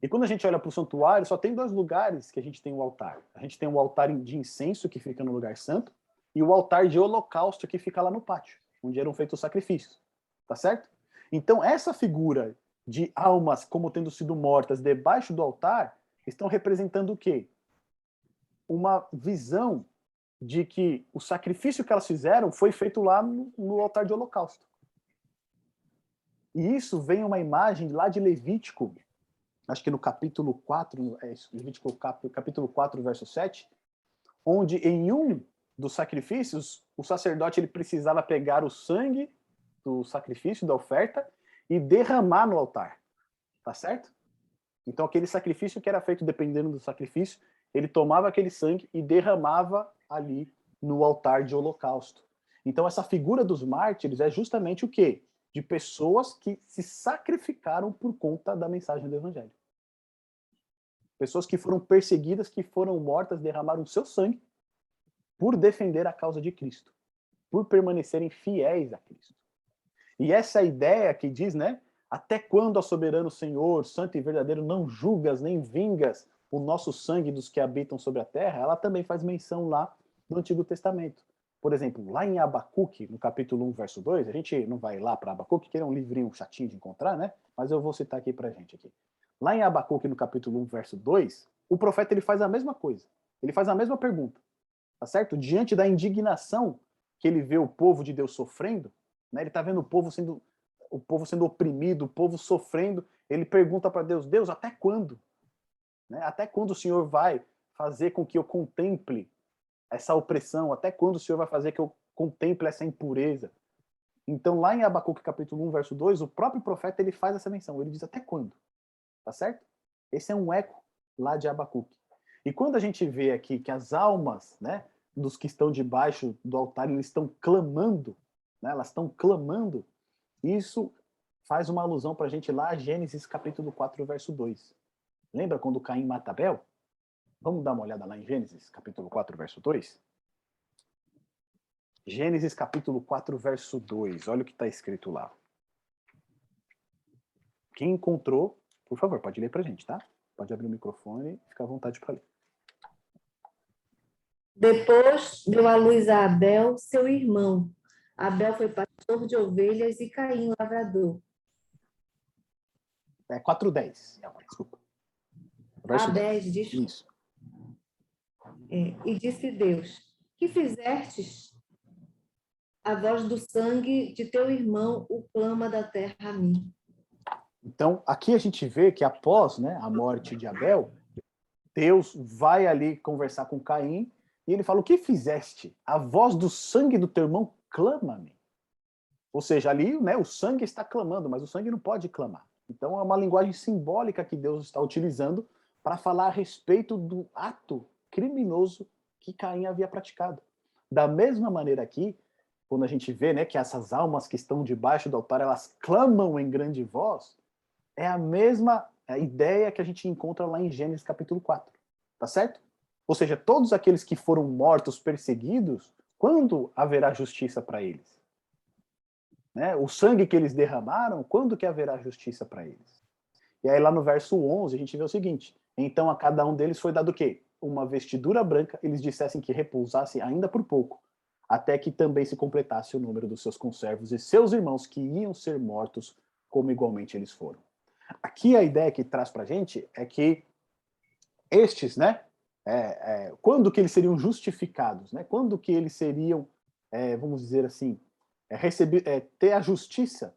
S1: E quando a gente olha para o santuário, só tem dois lugares que a gente tem o altar. A gente tem o altar de incenso, que fica no lugar santo, e o altar de holocausto, que fica lá no pátio, onde eram feitos os sacrifícios. Tá certo? Então, essa figura de almas como tendo sido mortas debaixo do altar, estão representando o quê? Uma visão de que o sacrifício que elas fizeram foi feito lá no altar de holocausto. E isso vem uma imagem lá de Levítico, acho que no capítulo 4, Levítico capítulo 4, verso 7, onde em um dos sacrifícios, o sacerdote ele precisava pegar o sangue do sacrifício, da oferta, e derramar no altar. Tá certo? Então aquele sacrifício que era feito dependendo do sacrifício, ele tomava aquele sangue e derramava ali no altar de holocausto. Então essa figura dos mártires é justamente o quê? De pessoas que se sacrificaram por conta da mensagem do evangelho. Pessoas que foram perseguidas, que foram mortas, derramaram seu sangue por defender a causa de Cristo, por permanecerem fiéis a Cristo. E essa ideia que diz, né? Até quando, ó soberano Senhor, santo e verdadeiro, não julgas nem vingas o nosso sangue dos que habitam sobre a terra, ela também faz menção lá no Antigo Testamento. Por exemplo, lá em Abacuque, no capítulo 1, verso 2, a gente não vai lá para Abacuque, que é um livrinho chatinho de encontrar, né? Mas eu vou citar aqui pra gente aqui. Lá em Abacuque, no capítulo 1, verso 2, o profeta ele faz a mesma coisa. Ele faz a mesma pergunta. Tá certo? Diante da indignação que ele vê o povo de Deus sofrendo, né? Ele está vendo o povo sendo oprimido, o povo sofrendo. Ele pergunta para Deus: Deus, até quando? Né? Até quando o Senhor vai fazer com que eu contemple essa opressão? Até quando o Senhor vai fazer que eu contemple essa impureza? Então, lá em Abacuque, capítulo 1, verso 2, o próprio profeta ele faz essa menção. Ele diz: até quando? Tá certo? Esse é um eco lá de Abacuque. E quando a gente vê aqui que as almas, né, dos que estão debaixo do altar, eles estão clamando, né, elas estão clamando, isso faz uma alusão para a gente lá a Gênesis capítulo 4, verso 2. Lembra quando Caim mata Abel? Vamos dar uma olhada lá em Gênesis capítulo 4, verso 2? Gênesis capítulo 4, verso 2. Olha o que está escrito lá. Quem encontrou, por favor, pode ler para a gente, tá? Pode abrir o microfone e ficar à vontade para ler.
S5: Depois deu à luz a Abel, seu irmão. Abel foi pastor de ovelhas e Caim lavrador.
S1: É 4:10. Desculpa. Verso
S5: 10 diz.
S1: Isso.
S5: E disse Deus: que fizestes? A voz do sangue de teu irmão o clama da terra a mim.
S1: Então, aqui a gente vê que após, né, a morte de Abel, Deus vai ali conversar com Caim e ele fala: o que fizeste? A voz do sangue do teu irmão clama-me. Ou seja, ali, né, o sangue está clamando, mas o sangue não pode clamar. Então é uma linguagem simbólica que Deus está utilizando para falar a respeito do ato criminoso que Caim havia praticado. Da mesma maneira aqui, quando a gente vê, né, que essas almas que estão debaixo do altar, elas clamam em grande voz, é a mesma ideia que a gente encontra lá em Gênesis capítulo 4. Tá certo? Ou seja, todos aqueles que foram mortos, perseguidos, quando haverá justiça para eles? Né? O sangue que eles derramaram, quando que haverá justiça para eles? E aí lá no verso 11 a gente vê o seguinte: então a cada um deles foi dado o quê? uma vestidura branca, eles dissessem que repousasse ainda por pouco, até que também se completasse o número dos seus conservos e seus irmãos que iam ser mortos, como igualmente eles foram. Aqui a ideia que traz para a gente é que estes, né, quando que eles seriam justificados, né? Quando que eles seriam, vamos dizer assim, ter a justiça,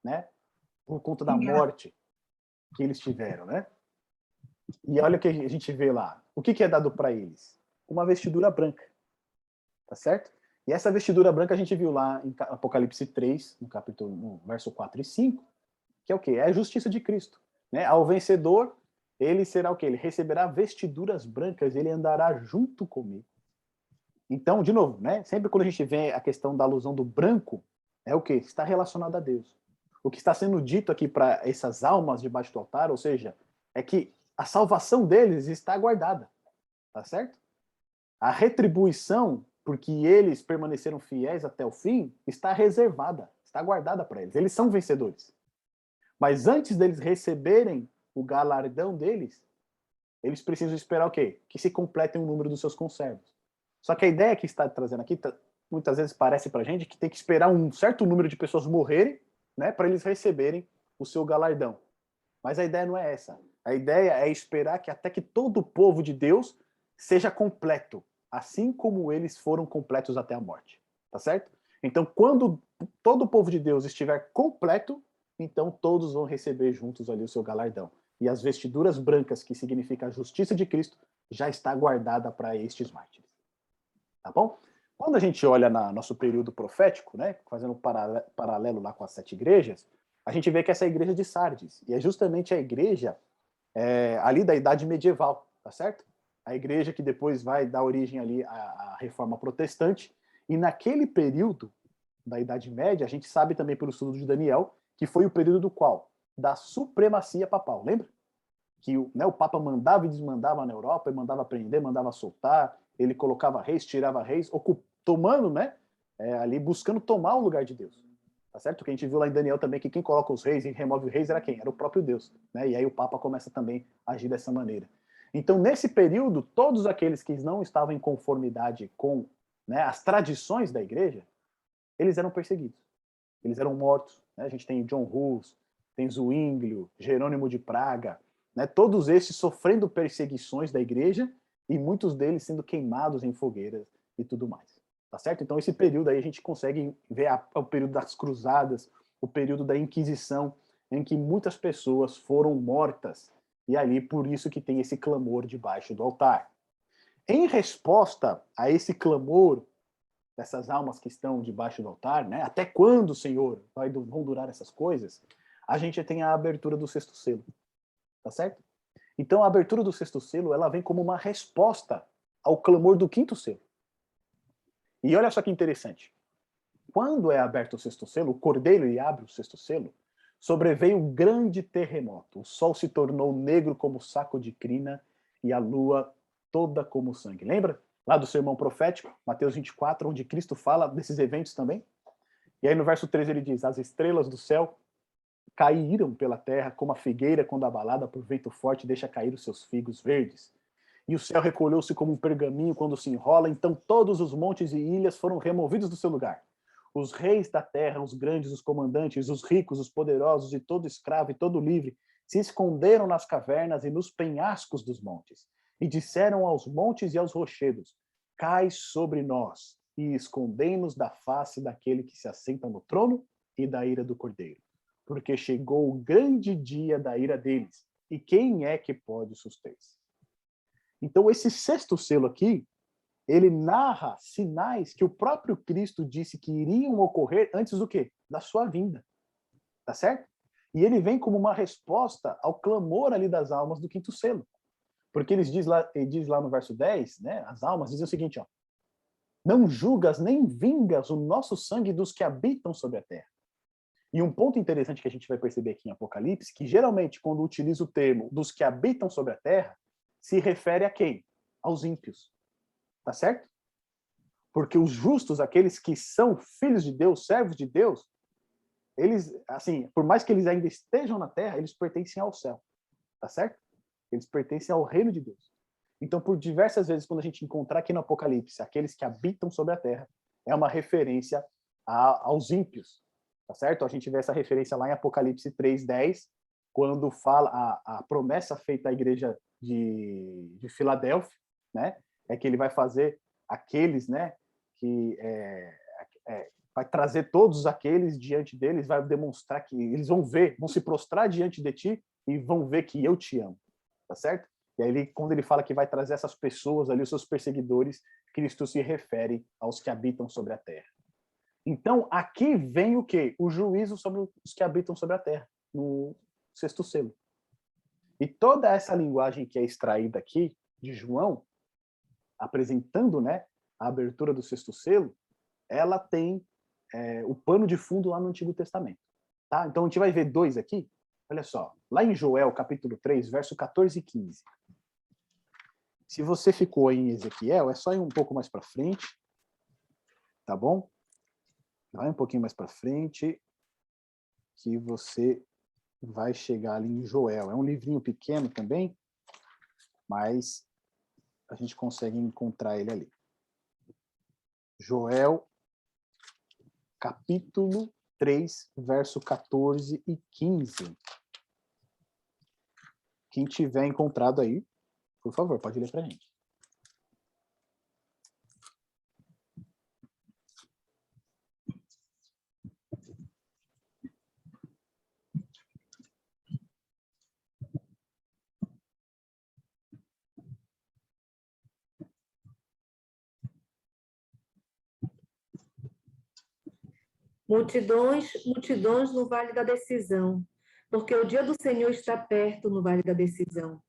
S1: né, por conta da morte que eles tiveram, né? E olha o que a gente vê lá. O que é dado para eles? Uma vestidura branca, tá certo? E essa vestidura branca a gente viu lá em Apocalipse 3, no verso 4 e 5, que é o quê? É a justiça de Cristo, né? Ao vencedor, ele será o quê? Ele receberá vestiduras brancas, ele andará junto comigo. Então, de novo, né? Sempre quando a gente vê a questão da alusão do branco, é o quê? Está relacionado a Deus. O que está sendo dito aqui para essas almas debaixo do altar, ou seja, é que a salvação deles está guardada, tá certo? A retribuição, porque eles permaneceram fiéis até o fim, está reservada, está guardada para eles. Eles são vencedores. Mas antes deles receberem o galardão deles, eles precisam esperar o quê? Que se completem o número dos seus conservos. Só que a ideia que está trazendo aqui, muitas vezes parece para a gente que tem que esperar um certo número de pessoas morrerem, né, para eles receberem o seu galardão. Mas a ideia não é essa. A ideia é esperar que até que todo o povo de Deus seja completo, assim como eles foram completos até a morte. Tá certo? Então, quando todo o povo de Deus estiver completo, então todos vão receber juntos ali o seu galardão. E as vestiduras brancas, que significa a justiça de Cristo, já está guardada para estes mártires. Tá bom? Quando a gente olha no nosso período profético, né, fazendo um paralelo lá com as 7 igrejas, a gente vê que essa é a igreja de Sardes, e é justamente a igreja ali da idade medieval, tá certo? A igreja que depois vai dar origem ali à reforma protestante, e naquele período da Idade Média, a gente sabe também pelo estudo de Daniel, que foi o período do qual? Da supremacia papal, lembra? Que o Papa mandava e desmandava na Europa, ele mandava prender, mandava soltar, ele colocava reis, tirava reis, tomando, né, ali buscando tomar o lugar de Deus. Tá certo? Que a gente viu lá em Daniel também que quem coloca os reis e remove os reis era quem? Era o próprio Deus. Né? E aí o Papa começa também a agir dessa maneira. Então, nesse período, todos aqueles que não estavam em conformidade com, né, as tradições da igreja, eles eram perseguidos. Eles eram mortos. Né? A gente tem John Hus, tem Zwinglio, Jerônimo de Praga, né? Todos esses sofrendo perseguições da igreja e muitos deles sendo queimados em fogueiras e tudo mais. Tá certo? Então, esse período aí a gente consegue ver o período das cruzadas, o período da Inquisição, em que muitas pessoas foram mortas, e ali por isso que tem esse clamor debaixo do altar. Em resposta a esse clamor dessas almas que estão debaixo do altar, né? Até quando, Senhor, vão durar essas coisas? A gente tem a abertura do 6º selo, tá certo? Então, a abertura do 6º selo, ela vem como uma resposta ao clamor do 5º selo. E olha só que interessante. Quando é aberto o 6º selo, o cordeiro abre o 6º selo, sobreveio um grande terremoto. O sol se tornou negro como saco de crina e a lua toda como sangue. Lembra? Lá do sermão profético, Mateus 24, onde Cristo fala desses eventos também. E aí no verso 13 ele diz, as estrelas do céu caíram pela terra como a figueira quando abalada por vento forte deixa cair os seus figos verdes. E o céu recolheu-se como um pergaminho quando se enrola, então todos os montes e ilhas foram removidos do seu lugar. Os reis da terra, os grandes, os comandantes, os ricos, os poderosos e todo escravo e todo livre se esconderam nas cavernas e nos penhascos dos montes. E disseram aos montes e aos rochedos, cai sobre nós e escondei-nos da face daquele que se assenta no trono e da ira do cordeiro. Porque chegou o grande dia da ira deles, e quem é que pode suster-se? Então, esse 6º selo aqui, ele narra sinais que o próprio Cristo disse que iriam ocorrer antes do quê? Da sua vinda. Tá certo? E ele vem como uma resposta ao clamor ali das almas do 5º selo. Porque ele diz lá no verso 10, né, as almas dizem o seguinte, ó, não julgas nem vingas o nosso sangue dos que habitam sobre a terra. E um ponto interessante que a gente vai perceber aqui em Apocalipse, que geralmente quando utiliza o termo dos que habitam sobre a terra, se refere a quem? Aos ímpios. Tá certo? Porque os justos, aqueles que são filhos de Deus, servos de Deus, eles, assim, por mais que eles ainda estejam na terra, eles pertencem ao céu. Tá certo? Eles pertencem ao reino de Deus. Então, por diversas vezes, quando a gente encontrar aqui no Apocalipse aqueles que habitam sobre a terra, é uma referência aos ímpios, tá certo? A gente vê essa referência lá em Apocalipse 3:10, quando fala a promessa feita à igreja de Filadélfia, né? É que ele vai fazer aqueles, né? Que vai trazer todos aqueles diante deles, vai demonstrar que eles vão ver, vão se prostrar diante de ti e vão ver que eu te amo, tá certo? E aí, quando ele fala que vai trazer essas pessoas ali, os seus perseguidores, Cristo se refere aos que habitam sobre a terra. Então, aqui vem o quê? O juízo sobre os que habitam sobre a terra, no sexto selo. E toda essa linguagem que é extraída aqui de João, apresentando, né, a abertura do sexto selo, ela tem o pano de fundo lá no Antigo Testamento. Tá? Então, a gente vai ver dois aqui. Olha só, lá em Joel, capítulo 3, verso 14 e 15. Se você ficou em Ezequiel, é só ir um pouco mais para frente, tá bom? Vai um pouquinho mais para frente, que você vai chegar ali em Joel. É um livrinho pequeno também, mas a gente consegue encontrar ele ali. Joel, capítulo 3, verso 14 e 15. Quem tiver encontrado aí, por favor, pode ler para a gente.
S5: Multidões, multidões no vale da decisão, porque o dia do Senhor está perto no vale da decisão.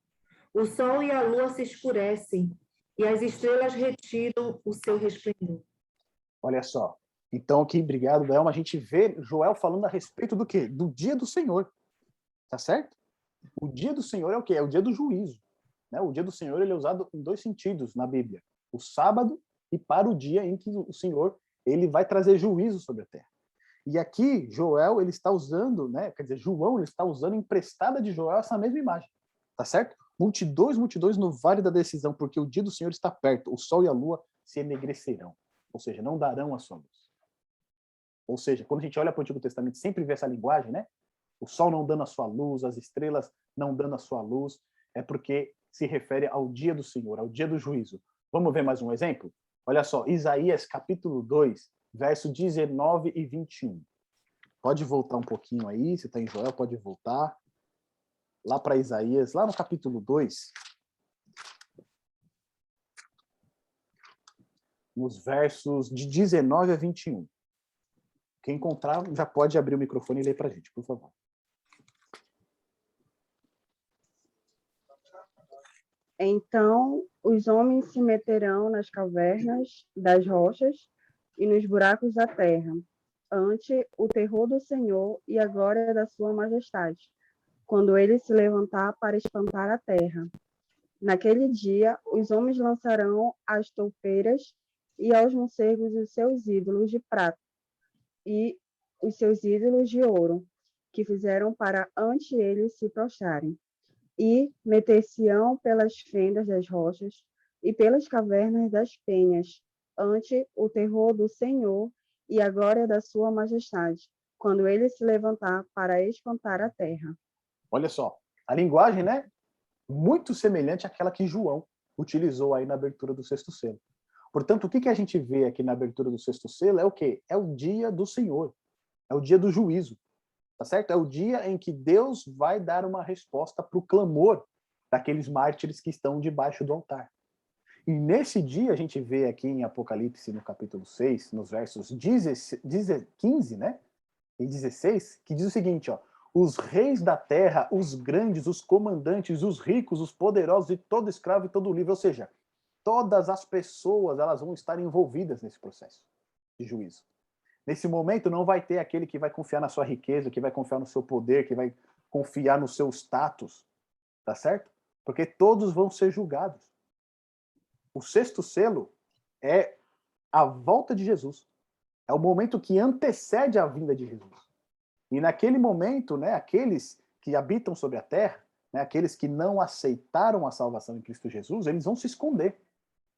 S5: O sol e a lua se escurecem, e as estrelas retiram o seu resplendor.
S1: Olha só. Então, aqui, obrigado, Belma. A gente vê Joel falando a respeito do quê? Do dia do Senhor. Tá certo? O dia do Senhor é o quê? É o dia do juízo. Né? O dia do Senhor ele é usado em dois sentidos na Bíblia. O sábado e para o dia em que o Senhor ele vai trazer juízo sobre a terra. E aqui, Joel, ele está usando, né? Quer dizer, João, ele está usando emprestada de Joel essa mesma imagem. Tá certo? Multidões, multidões no vale da decisão, porque o dia do Senhor está perto. O sol e a lua se enegrecerão. Ou seja, não darão a sua luz. Ou seja, quando a gente olha para o Antigo Testamento, sempre vê essa linguagem, né? O sol não dando a sua luz, as estrelas não dando a sua luz, é porque se refere ao dia do Senhor, ao dia do juízo. Vamos ver mais um exemplo? Olha só, Isaías capítulo 2, verso 19 e 21. Pode voltar um pouquinho aí, você está em Joel, pode voltar. Lá para Isaías, lá no capítulo 2, nos versos de 19 a 21. Quem encontrar já pode abrir o microfone e ler para a gente, por favor.
S3: Então os homens se meterão nas cavernas das rochas e nos buracos da terra, ante o terror do Senhor e a glória da sua majestade, quando ele se levantar para espantar a terra. Naquele dia, os homens lançarão às toupeiras e aos morcegos os seus ídolos de prata e os seus ídolos de ouro, que fizeram para ante eles se prostrarem. E meter-se-ão pelas fendas das rochas e pelas cavernas das penhas, ante o terror do Senhor e a glória da sua majestade, quando ele se levantar para espantar a terra.
S1: Olha só, a linguagem, né? Muito semelhante àquela que João utilizou aí na abertura do sexto selo. Portanto, o que a gente vê aqui na abertura do sexto selo é o quê? É o dia do Senhor, é o dia do juízo. Tá certo? É o dia em que Deus vai dar uma resposta para o clamor daqueles mártires que estão debaixo do altar. E nesse dia a gente vê aqui em Apocalipse, no capítulo 6, nos versos 15, né? E 16, que diz o seguinte, ó: os reis da terra, os grandes, os comandantes, os ricos, os poderosos e todo escravo e todo livre, ou seja, todas as pessoas elas vão estar envolvidas nesse processo de juízo. Nesse momento não vai ter aquele que vai confiar na sua riqueza, que vai confiar no seu poder, que vai confiar no seu status, tá certo? Porque todos vão ser julgados. O sexto selo é a volta de Jesus. É o momento que antecede a vinda de Jesus. E naquele momento, né, aqueles que habitam sobre a terra, né, aqueles que não aceitaram a salvação em Cristo Jesus, eles vão se esconder.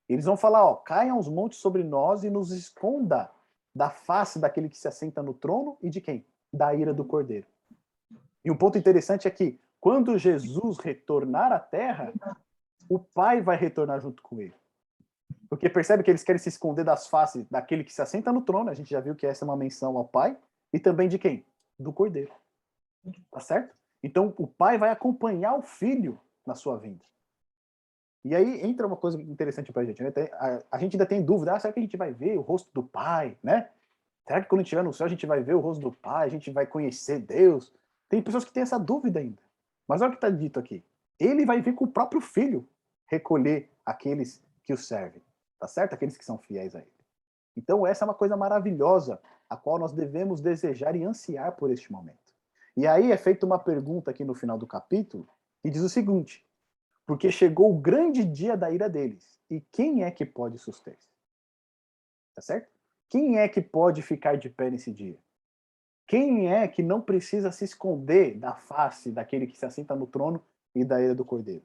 S1: Eles vão falar, ó, caiam os montes sobre nós e nos esconda da face daquele que se assenta no trono e de quem? Da ira do Cordeiro. E um ponto interessante é que, quando Jesus retornar à Terra, o Pai vai retornar junto com ele. Porque percebe que eles querem se esconder das faces daquele que se assenta no trono, a gente já viu que essa é uma menção ao Pai, e também de quem? Do Cordeiro. Tá certo? Então, o Pai vai acompanhar o Filho na sua vinda. E aí entra uma coisa interessante pra gente, né? A gente ainda tem dúvida, será que a gente vai ver o rosto do Pai, né? Será que quando a gente estiver no céu a gente vai ver o rosto do Pai, a gente vai conhecer Deus? Tem pessoas que têm essa dúvida ainda. Mas olha o que está dito aqui. Ele vai vir com o próprio Filho recolher aqueles que o servem. Tá certo? Aqueles que são fiéis a ele. Então essa é uma coisa maravilhosa, a qual nós devemos desejar e ansiar por este momento. E aí é feita uma pergunta aqui no final do capítulo, que diz o seguinte: porque chegou o grande dia da ira deles, e quem é que pode suster-se? Tá certo? Quem é que pode ficar de pé nesse dia? Quem é que não precisa se esconder da face daquele que se assenta no trono e da ira do Cordeiro?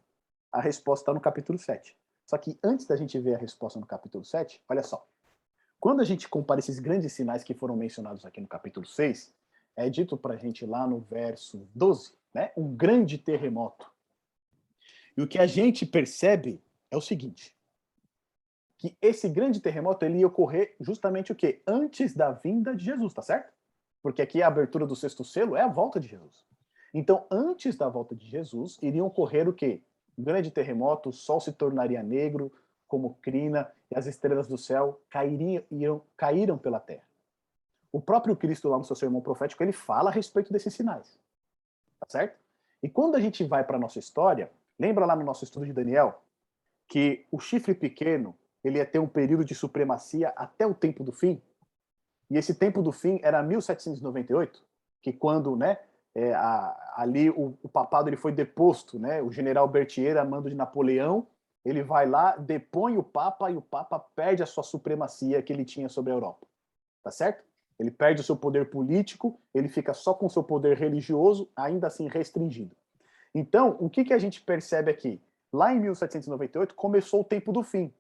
S1: A resposta está no capítulo 7. Só que antes da gente ver a resposta no capítulo 7, olha só. Quando a gente compara esses grandes sinais que foram mencionados aqui no capítulo 6, é dito para a gente lá no verso 12, né, um grande terremoto. E o que a gente percebe é o seguinte, que esse grande terremoto ele ia ocorrer justamente o quê? Antes da vinda de Jesus, tá certo? Porque aqui a abertura do sexto selo é a volta de Jesus. Então, antes da volta de Jesus, iriam ocorrer o quê? Um grande terremoto, o sol se tornaria negro, como crina, e as estrelas do céu caíram pela terra. O próprio Cristo, lá no seu sermão profético, ele fala a respeito desses sinais. Tá certo? E quando a gente vai para a nossa história, lembra lá no nosso estudo de Daniel, que o chifre pequeno, ele ia ter um período de supremacia até o tempo do fim? E esse tempo do fim era 1798, que quando, né, ali o papado ele foi deposto, né, o general Berthier, a mando de Napoleão, ele vai lá, depõe o Papa e o Papa perde a sua supremacia que ele tinha sobre a Europa. Tá certo? Ele perde o seu poder político, ele fica só com o seu poder religioso, ainda assim restringido. Então, o que a gente percebe aqui? Lá em 1798 começou o tempo do fim.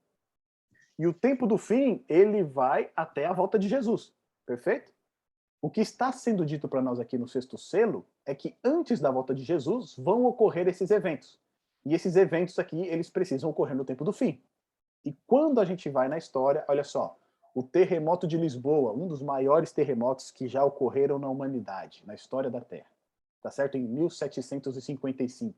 S1: E o tempo do fim, ele vai até a volta de Jesus. Perfeito? O que está sendo dito para nós aqui no sexto selo é que antes da volta de Jesus vão ocorrer esses eventos. E esses eventos aqui, eles precisam ocorrer no tempo do fim. E quando a gente vai na história, olha só, o terremoto de Lisboa, um dos maiores terremotos que já ocorreram na humanidade, na história da Terra. Tá certo? Em 1755.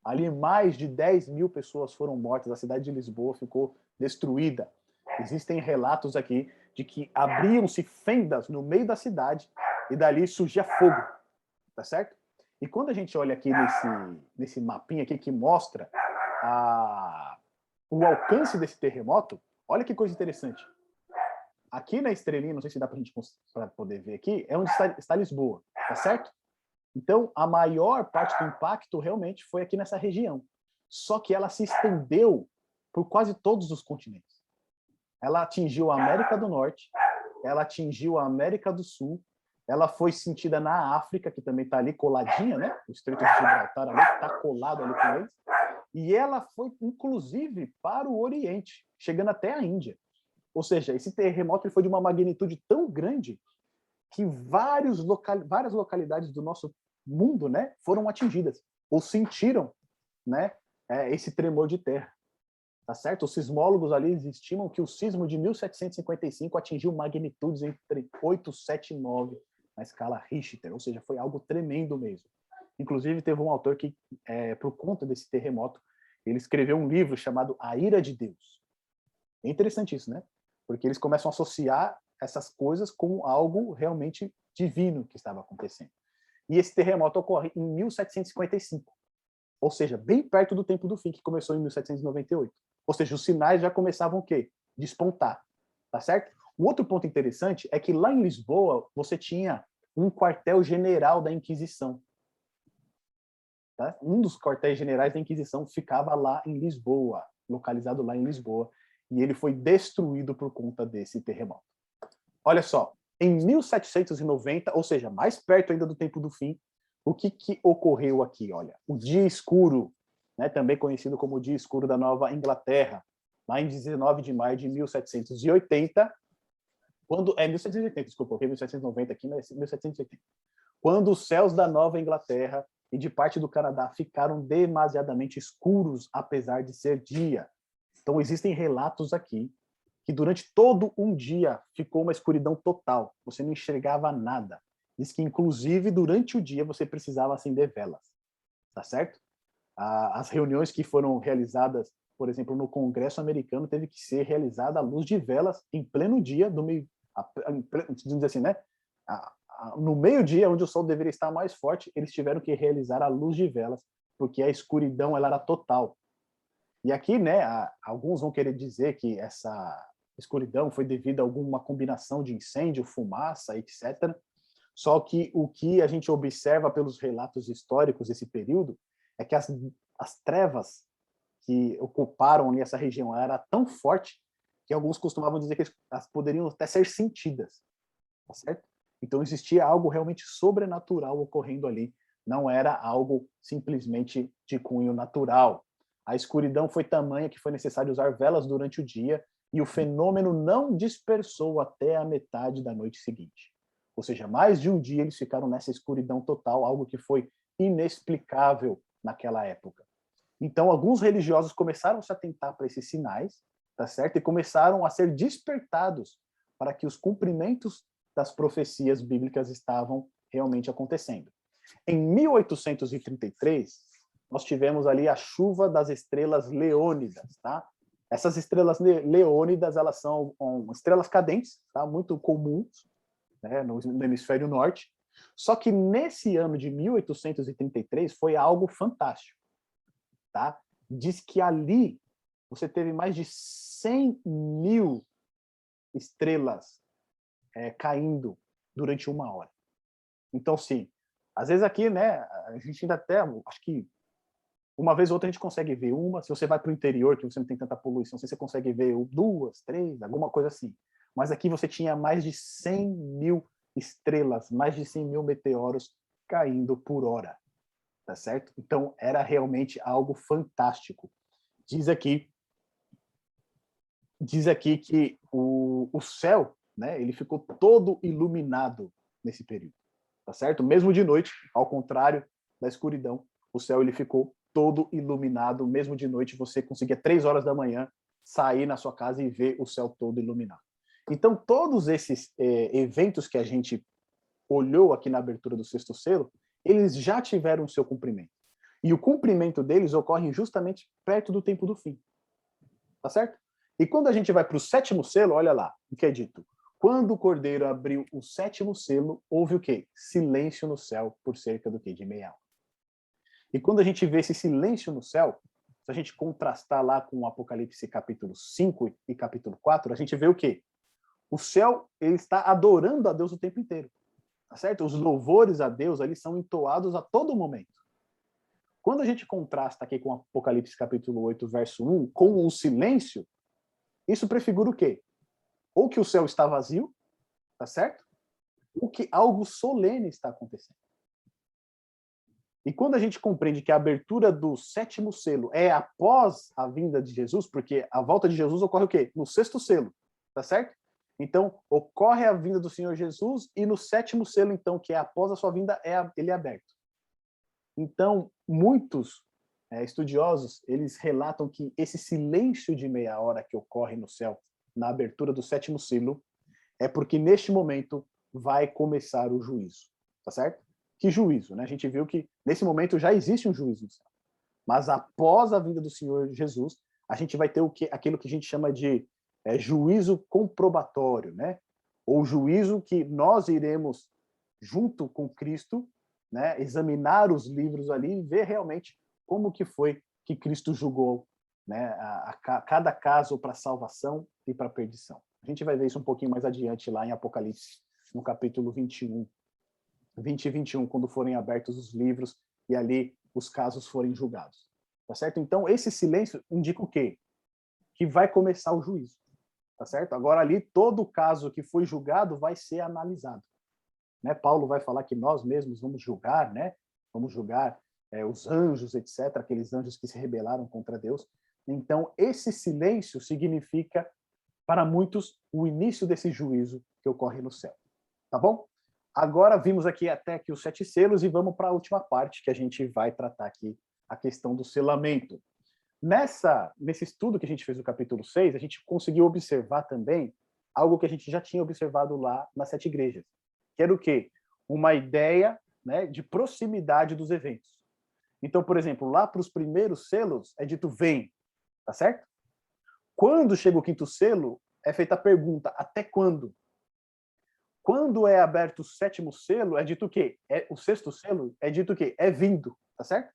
S1: Ali mais de 10 mil pessoas foram mortas, a cidade de Lisboa ficou destruída. Existem relatos aqui de que abriam-se fendas no meio da cidade e dali surgia fogo, tá certo? E quando a gente olha aqui nesse mapinha aqui que mostra o alcance desse terremoto, olha que coisa interessante. Aqui na estrelinha, não sei se dá para poder ver aqui, é onde está Lisboa, tá certo? Então, a maior parte do impacto realmente foi aqui nessa região. Só que ela se estendeu por quase todos os continentes. Ela atingiu a América do Norte, ela atingiu a América do Sul, ela foi sentida na África, que também está ali coladinha, né? O Estreito de Gibraltar ali está colado ali com eles. E ela foi, inclusive, para o Oriente, chegando até a Índia. Ou seja, esse terremoto foi de uma magnitude tão grande que várias localidades do nosso mundo, né, foram atingidas ou sentiram, né, esse tremor de terra. Tá certo? Os sismólogos ali estimam que o sismo de 1755 atingiu magnitudes entre 8, 7 e 9 na escala Richter, ou seja, foi algo tremendo mesmo. Inclusive, teve um autor que, por conta desse terremoto, ele escreveu um livro chamado A Ira de Deus. É interessante isso, né? Porque eles começam a associar essas coisas com algo realmente divino que estava acontecendo. E esse terremoto ocorre em 1755, ou seja, bem perto do tempo do fim, que começou em 1798. Ou seja, os sinais já começavam o quê? Despontar, tá certo? Um outro ponto interessante é que lá em Lisboa você tinha um quartel-general da Inquisição. Tá? Um dos quartéis generais da Inquisição ficava lá em Lisboa, localizado lá em Lisboa, e ele foi destruído por conta desse terremoto. Olha só, em 1790, ou seja, mais perto ainda do tempo do fim, O que ocorreu aqui? Olha, o dia escuro, né, também conhecido como o dia escuro da Nova Inglaterra, lá em 19 de maio de 1780, quando 1780, desculpa, eu 1790 aqui, mas 1780. Quando os céus da Nova Inglaterra e de parte do Canadá ficaram demasiadamente escuros, apesar de ser dia. Então, existem relatos aqui que durante todo um dia ficou uma escuridão total. Você não enxergava nada. Diz que, inclusive, durante o dia você precisava acender velas. Tá certo? As reuniões que foram realizadas, por exemplo, no Congresso americano, teve que ser realizada à luz de velas em pleno dia, dizendo assim, né? No meio-dia, onde o sol deveria estar mais forte, eles tiveram que realizar à luz de velas, porque a escuridão ela era total. E aqui, né, alguns vão querer dizer que essa escuridão foi devido a alguma combinação de incêndio, fumaça, etc. Só que o que a gente observa pelos relatos históricos desse período é que as trevas que ocuparam ali essa região era tão forte que alguns costumavam dizer que elas poderiam até ser sentidas, tá certo? Então existia algo realmente sobrenatural ocorrendo ali, não era algo simplesmente de cunho natural. A escuridão foi tamanha que foi necessário usar velas durante o dia e o fenômeno não dispersou até a metade da noite seguinte. Ou seja, mais de um dia eles ficaram nessa escuridão total, algo que foi inexplicável naquela época. Então, alguns religiosos começaram a se atentar para esses sinais, tá certo? E começaram a ser despertados para que os cumprimentos das profecias bíblicas estavam realmente acontecendo. Em 1833, nós tivemos ali a chuva das estrelas leônidas, tá? Essas estrelas leônidas, elas são estrelas cadentes, tá? Muito comuns, né, no hemisfério norte. Só que nesse ano de 1833 foi algo fantástico, tá? Diz que ali você teve mais de 100 mil estrelas caindo durante uma hora. Então, sim, às vezes aqui, né, a gente ainda até, acho que uma vez ou outra a gente consegue ver uma, se você vai para o interior, que você não tem tanta poluição, você consegue ver duas, três, alguma coisa assim. Mas aqui você tinha mais de 100 mil estrelas, mais de 100 mil meteoros caindo por hora, tá certo? Então, era realmente algo fantástico. Diz aqui que o céu, né, ele ficou todo iluminado nesse período, tá certo? Mesmo de noite, ao contrário da escuridão, o céu ele ficou todo iluminado, mesmo de noite você conseguia 3 horas da manhã sair na sua casa e ver o céu todo iluminado. Então, todos esses eventos que a gente olhou aqui na abertura do sexto selo, eles já tiveram o seu cumprimento. E o cumprimento deles ocorre justamente perto do tempo do fim. Tá certo? E quando a gente vai para o sétimo selo, olha lá, o que é dito. Quando o Cordeiro abriu o sétimo selo, houve o quê? Silêncio no céu por cerca do quê? De meia hora. E quando a gente vê esse silêncio no céu, se a gente contrastar lá com o Apocalipse capítulo 5 e capítulo 4, a gente vê o quê? O céu ele está adorando a Deus o tempo inteiro. Tá certo? Os louvores a Deus ali são entoados a todo momento. Quando a gente contrasta aqui com Apocalipse capítulo 8, verso 1, com o silêncio, isso prefigura o quê? Ou que o céu está vazio, tá certo? Ou que algo solene está acontecendo. E quando a gente compreende que a abertura do sétimo selo é após a vinda de Jesus, porque a volta de Jesus ocorre o quê? No sexto selo, tá certo? Então, ocorre a vinda do Senhor Jesus e no sétimo selo, então, que é após a sua vinda, ele é aberto. Então, muitos estudiosos, eles relatam que esse silêncio de meia hora que ocorre no céu, na abertura do sétimo selo, é porque neste momento vai começar o juízo, tá certo? Que juízo, né? A gente viu que nesse momento já existe um juízo no céu. Mas após a vinda do Senhor Jesus, a gente vai ter aquilo que a gente chama de juízo comprobatório, né? Ou juízo que nós iremos, junto com Cristo, né, examinar os livros ali e ver realmente como que foi que Cristo julgou, né, cada caso para salvação e para perdição. A gente vai ver isso um pouquinho mais adiante lá em Apocalipse, no capítulo 21, 20 e 21, quando forem abertos os livros e ali os casos forem julgados. Tá certo? Então, esse silêncio indica o quê? Que vai começar o juízo. Tá certo? Agora ali, todo caso que foi julgado vai ser analisado. Né? Paulo vai falar que nós mesmos vamos julgar, né? vamos julgar os anjos, etc., aqueles anjos que se rebelaram contra Deus. Então, esse silêncio significa, para muitos, o início desse juízo que ocorre no céu. Tá bom? Agora vimos aqui até aqui os 7 selos e vamos para a última parte, que a gente vai tratar aqui, a questão do selamento. Nesse estudo que a gente fez no capítulo 6, a gente conseguiu observar também algo que a gente já tinha observado lá nas 7 igrejas, que era o quê? Uma ideia, né, de proximidade dos eventos. Então, por exemplo, lá para os primeiros selos é dito vem, tá certo? Quando chega o 5º selo, é feita a pergunta, até quando? Quando é aberto o 7º selo, é dito o quê? O 6º selo é dito o quê? É vindo, tá certo?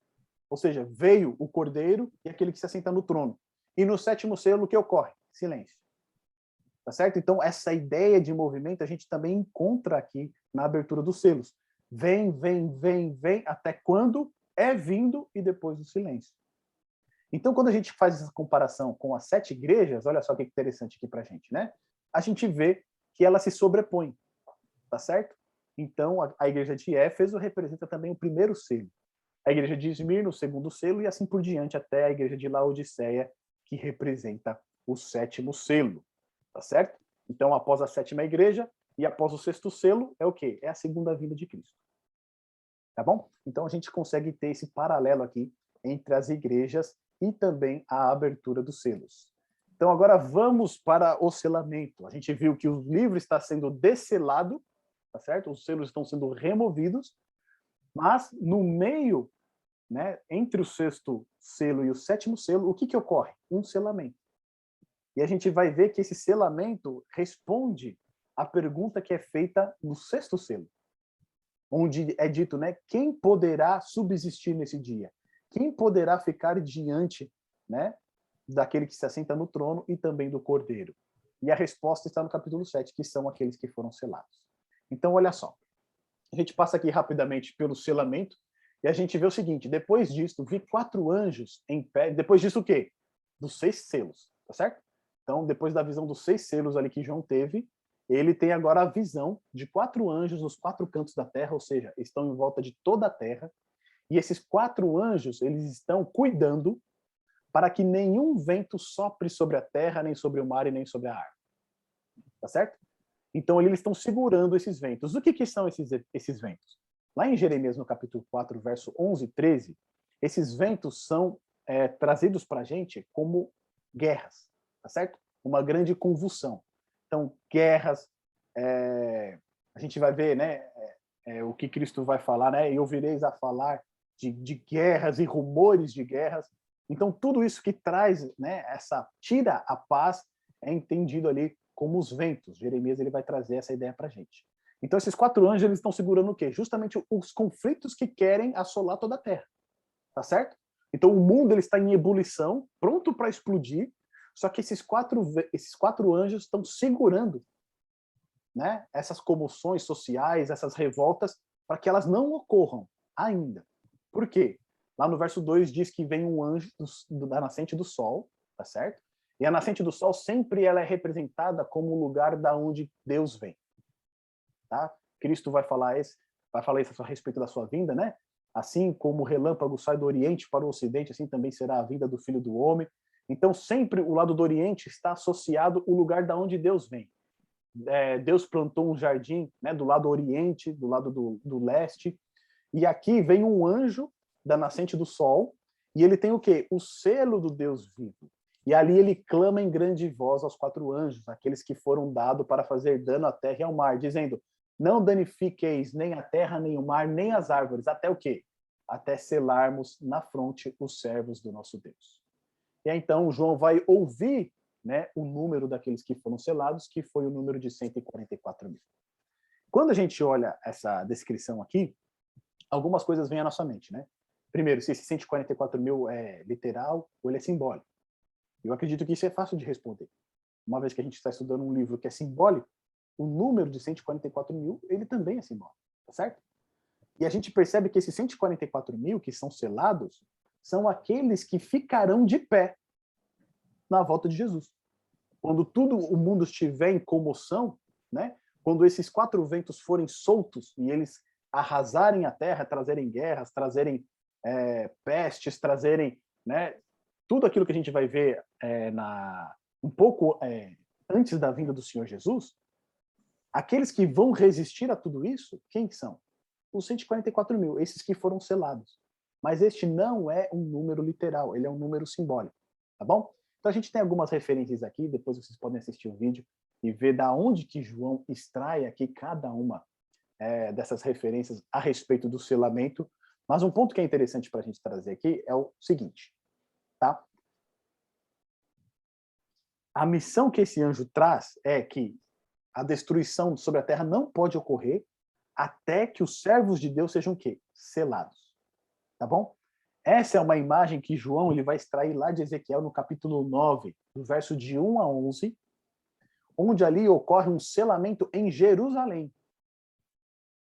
S1: Ou seja, veio o Cordeiro e aquele que se assenta no trono. E no 7º selo, o que ocorre? Silêncio. Tá certo? Então, essa ideia de movimento a gente também encontra aqui na abertura dos selos. Vem, vem, vem, vem, até quando é vindo e depois o silêncio. Então, quando a gente faz essa comparação com as 7 igrejas, olha só que interessante aqui para a gente, né? A gente vê que ela se sobrepõe, tá certo? Então, a igreja de Éfeso representa também o 1º selo. A igreja de Esmirna, o 2º selo, e assim por diante, até a igreja de Laodiceia, que representa o 7º selo, tá certo? Então, após a 7ª igreja e após o 6º selo, é o quê? É a segunda vinda de Cristo. Tá bom? Então, a gente consegue ter esse paralelo aqui entre as igrejas e também a abertura dos selos. Então, agora vamos para o selamento. A gente viu que o livro está sendo desselado, tá certo? Os selos estão sendo removidos, mas no meio, né, entre o 6º selo e o 7º selo, o que ocorre? Um selamento. E a gente vai ver que esse selamento responde à pergunta que é feita no 6º selo, onde é dito, né, quem poderá subsistir nesse dia? Quem poderá ficar diante, né, daquele que se assenta no trono e também do Cordeiro? E a resposta está no capítulo 7, que são aqueles que foram selados. Então, olha só. A gente passa aqui rapidamente pelo selamento e a gente vê o seguinte, depois disso, vi 4 anjos em pé, depois disso o quê? Dos 6 selos, tá certo? Então, depois da visão dos 6 selos ali que João teve, ele tem agora a visão de 4 anjos nos 4 cantos da terra, ou seja, estão em volta de toda a terra, e esses 4 anjos, eles estão cuidando para que nenhum vento sopre sobre a terra, nem sobre o mar e nem sobre a ar. Tá certo? Então, eles estão segurando esses ventos. O que são esses ventos? Lá em Jeremias, no capítulo 4, verso 11 e 13, esses ventos são trazidos para a gente como guerras, tá certo? Uma grande convulsão. Então, guerras, a gente vai ver, né, o que Cristo vai falar, né? E ouvireis a falar de guerras e rumores de guerras. Então, tudo isso que traz, né, tira a paz, é entendido ali como os ventos. Jeremias ele vai trazer essa ideia para a gente. Então, esses 4 anjos eles estão segurando o quê? Justamente os conflitos que querem assolar toda a Terra. Tá certo? Então, o mundo ele está em ebulição, pronto para explodir, só que esses quatro anjos estão segurando, né, essas comoções sociais, essas revoltas, para que elas não ocorram ainda. Por quê? Lá no verso 2 diz que vem um anjo da nascente do sol, tá certo? E a nascente do sol sempre ela é representada como o lugar da onde Deus vem. Tá? Cristo vai falar isso a respeito da sua vinda, né? Assim como o relâmpago sai do oriente para o ocidente, assim também será a vinda do Filho do Homem. Então sempre o lado do oriente está associado ao lugar da onde Deus vem. Deus plantou um jardim, né, do lado oriente, do lado do leste, e aqui vem um anjo da nascente do sol, e ele tem o quê? O selo do Deus vivo. E ali ele clama em grande voz aos 4 anjos, aqueles que foram dados para fazer dano à terra e ao mar, dizendo, não danifiqueis nem a terra, nem o mar, nem as árvores, até o quê? Até selarmos na fronte os servos do nosso Deus. E aí, então João vai ouvir, né, o número daqueles que foram selados, que foi o número de 144 mil. Quando a gente olha essa descrição aqui, algumas coisas vêm à nossa mente, né? Primeiro, se esse 144 mil é literal ou ele é simbólico. Eu acredito que isso é fácil de responder. Uma vez que a gente está estudando um livro que é simbólico, o número de 144 mil, ele também é simbólico, tá certo? E a gente percebe que esses 144 mil que são selados são aqueles que ficarão de pé na volta de Jesus. Quando todo o mundo estiver em comoção, né? Quando esses 4 ventos forem soltos e eles arrasarem a terra, trazerem guerras, trazerem pestes, trazerem, né, tudo aquilo que a gente vai ver um pouco antes da vinda do Senhor Jesus, aqueles que vão resistir a tudo isso, quem são? Os 144 mil, esses que foram selados. Mas este não é um número literal, ele é um número simbólico, tá bom? Então a gente tem algumas referências aqui, depois vocês podem assistir o vídeo e ver da onde que João extrai aqui cada uma dessas referências a respeito do selamento. Mas um ponto que é interessante para a gente trazer aqui é o seguinte, tá? A missão que esse anjo traz é que a destruição sobre a terra não pode ocorrer até que os servos de Deus sejam o quê? Selados. Tá bom? Essa é uma imagem que João ele vai extrair lá de Ezequiel no capítulo 9, do verso de 1 a 11, onde ali ocorre um selamento em Jerusalém.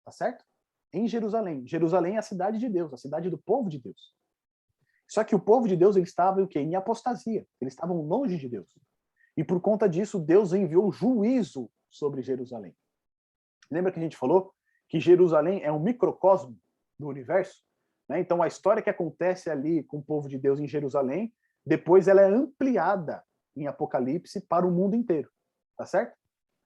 S1: Tá certo? Em Jerusalém. Jerusalém é a cidade de Deus, a cidade do povo de Deus. Só que o povo de Deus ele estava o quê? Em apostasia. Eles estavam longe de Deus. E por conta disso, Deus enviou juízo sobre Jerusalém. Lembra que a gente falou que Jerusalém é um microcosmo do universo? Né? Então, a história que acontece ali com o povo de Deus em Jerusalém, depois ela é ampliada em Apocalipse para o mundo inteiro. Tá certo?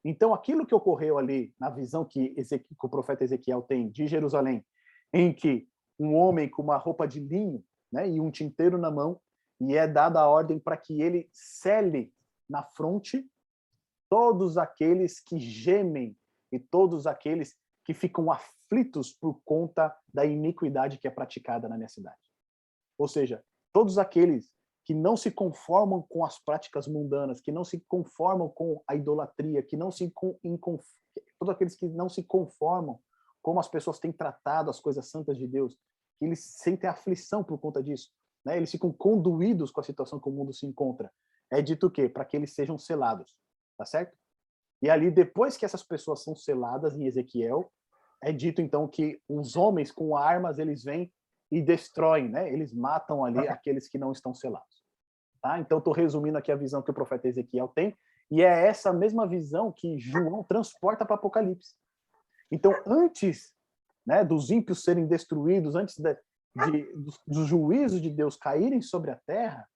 S1: Então, aquilo que ocorreu ali na visão que o profeta Ezequiel tem de Jerusalém, em que um homem com uma roupa de linho, né, e um tinteiro na mão, e é dada a ordem para que ele cele na fronte todos aqueles que gemem e todos aqueles que ficam aflitos por conta da iniquidade que é praticada na minha cidade. Ou seja, todos aqueles que não se conformam com as práticas mundanas, que não se conformam com a idolatria, todos aqueles que não se conformam como as pessoas têm tratado as coisas santas de Deus, que eles sentem aflição por conta disso, né? Eles ficam conduídos com a situação que o mundo se encontra. É dito o quê? Para que eles sejam selados, tá certo? E ali, depois que essas pessoas são seladas em Ezequiel, é dito então que os homens com armas, eles vêm e destroem, né? Eles matam ali aqueles que não estão selados. Tá? Então, estou resumindo aqui a visão que o profeta Ezequiel tem, e é essa mesma visão que João transporta para Apocalipse. Então, antes, né, dos ímpios serem destruídos, antes dos juízos de Deus caírem sobre a terra,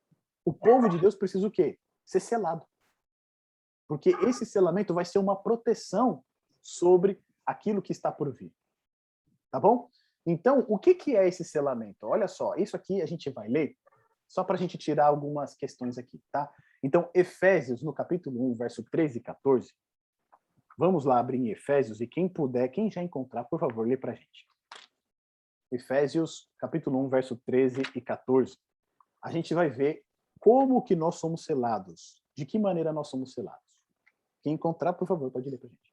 S1: o povo de Deus precisa o quê? Ser selado. Porque esse selamento vai ser uma proteção sobre aquilo que está por vir. Tá bom? Então, o que é esse selamento? Olha só, isso aqui a gente vai ler só para a gente tirar algumas questões aqui, tá? Então, Efésios, no capítulo 1, verso 13 e 14. Vamos lá abrir em Efésios, e quem puder, quem já encontrar, por favor, lê para a gente. Efésios, capítulo 1, verso 13 e 14. A gente vai ver como que nós somos selados. De que maneira nós somos selados. Quem encontrar, por favor, pode ler para a gente.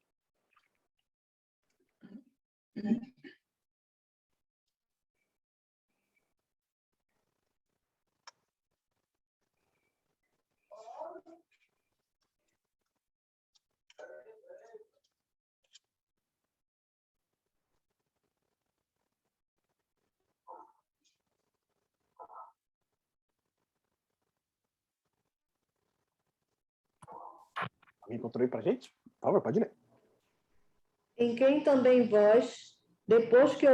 S1: Alguém encontrou aí para a gente? Por favor, pode ler.
S5: Em quem também vós, depois que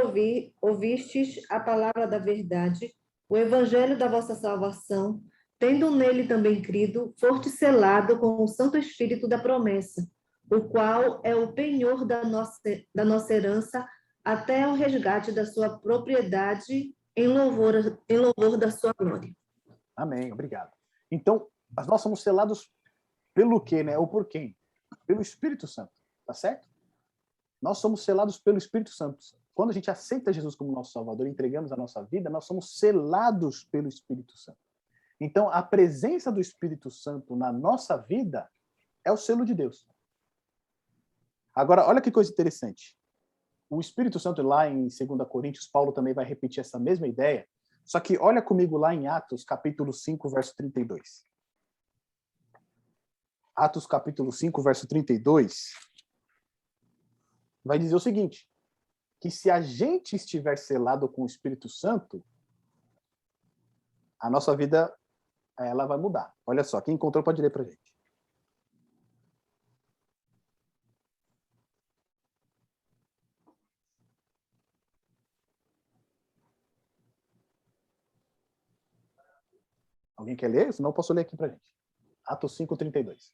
S5: ouvistes a palavra da verdade, o evangelho da vossa salvação, tendo nele também crido, foste selado com o Santo Espírito da promessa, o qual é o penhor da nossa herança até o resgate da sua propriedade em louvor da sua glória.
S1: Amém, obrigado. Então, nós somos selados pelo quê, né? Ou por quem? Pelo Espírito Santo, tá certo? Nós somos selados pelo Espírito Santo. Quando a gente aceita Jesus como nosso Salvador e entregamos a nossa vida, nós somos selados pelo Espírito Santo. Então, a presença do Espírito Santo na nossa vida é o selo de Deus. Agora, olha que coisa interessante. O Espírito Santo, lá em 2 Coríntios, Paulo também vai repetir essa mesma ideia, só que olha comigo lá em Atos, capítulo 5, verso 32. Atos, capítulo 5, verso 32, vai dizer o seguinte, que se a gente estiver selado com o Espírito Santo, a nossa vida, ela vai mudar. Olha só, quem encontrou pode ler pra gente. Alguém quer ler? Senão eu posso ler aqui pra gente. Atos 5:32.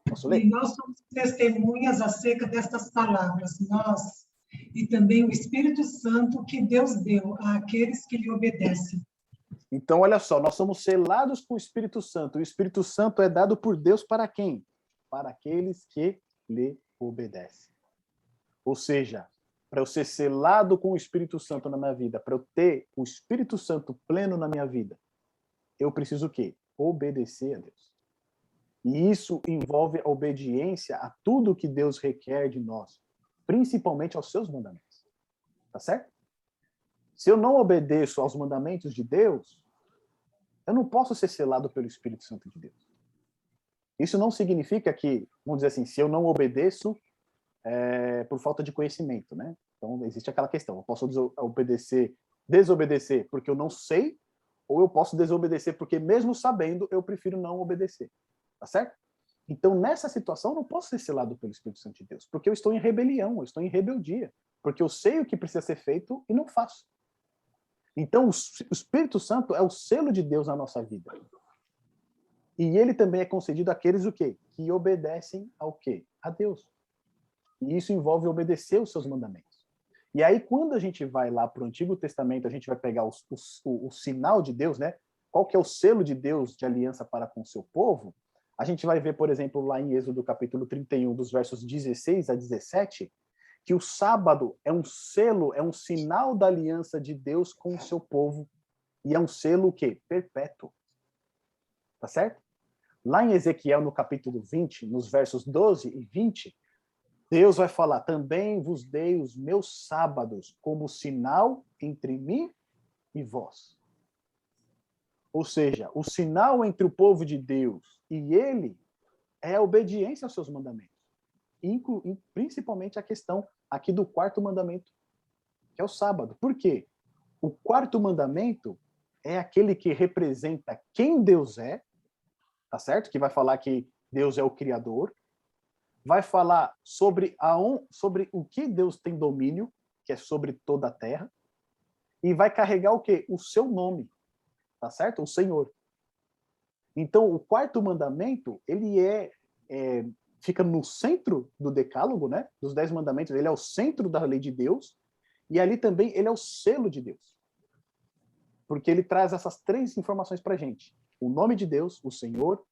S1: Posso ler?
S2: E nós somos testemunhas acerca destas palavras, nós, e também o Espírito Santo que Deus deu àqueles que lhe obedecem.
S1: Então, olha só, nós somos selados com o Espírito Santo. O Espírito Santo é dado por Deus para quem? Para aqueles que lhe obedecem. Ou seja, para eu ser selado com o Espírito Santo na minha vida, para eu ter o Espírito Santo pleno na minha vida, eu preciso o quê? Obedecer a Deus. E isso envolve a obediência a tudo que Deus requer de nós, principalmente aos seus mandamentos. Tá certo? Se eu não obedeço aos mandamentos de Deus, eu não posso ser selado pelo Espírito Santo de Deus. Isso não significa que, vamos dizer assim, se eu não obedeço por falta de conhecimento, né? Então, existe aquela questão. Eu posso desobedecer porque eu não sei, ou eu posso desobedecer porque, mesmo sabendo, eu prefiro não obedecer. Tá certo? Então, nessa situação, eu não posso ser selado pelo Espírito Santo de Deus, porque eu estou em rebelião, eu estou em rebeldia, porque eu sei o que precisa ser feito e não faço. Então, o Espírito Santo é o selo de Deus na nossa vida. E ele também é concedido àqueles o quê? Que obedecem ao quê? A Deus. E isso envolve obedecer os seus mandamentos. E aí, quando a gente vai lá para o Antigo Testamento, a gente vai pegar o sinal de Deus, né? Qual que é o selo de Deus de aliança para com o seu povo? A gente vai ver, por exemplo, lá em Êxodo capítulo 31, dos versos 16 a 17, que o sábado é um selo, é um sinal da aliança de Deus com o seu povo. E é um selo o quê? Perpétuo. Tá certo? Lá em Ezequiel, no capítulo 20, nos versos 12 e 20, Deus vai falar, também vos dei os meus sábados como sinal entre mim e vós. Ou seja, o sinal entre o povo de Deus e ele é a obediência aos seus mandamentos. Principalmente a questão aqui do quarto mandamento, que é o sábado. Por quê? O quarto mandamento é aquele que representa quem Deus é, tá certo? Que vai falar que Deus é o Criador. Vai falar sobre o que Deus tem domínio, que é sobre toda a terra. E vai carregar o quê? O seu nome. Tá certo? O Senhor. Então, o quarto mandamento, ele fica no centro do decálogo, né? Dos 10 mandamentos, ele é o centro da lei de Deus, e ali também ele é o selo de Deus. Porque ele traz essas 3 informações pra gente. O nome de Deus, o Senhor,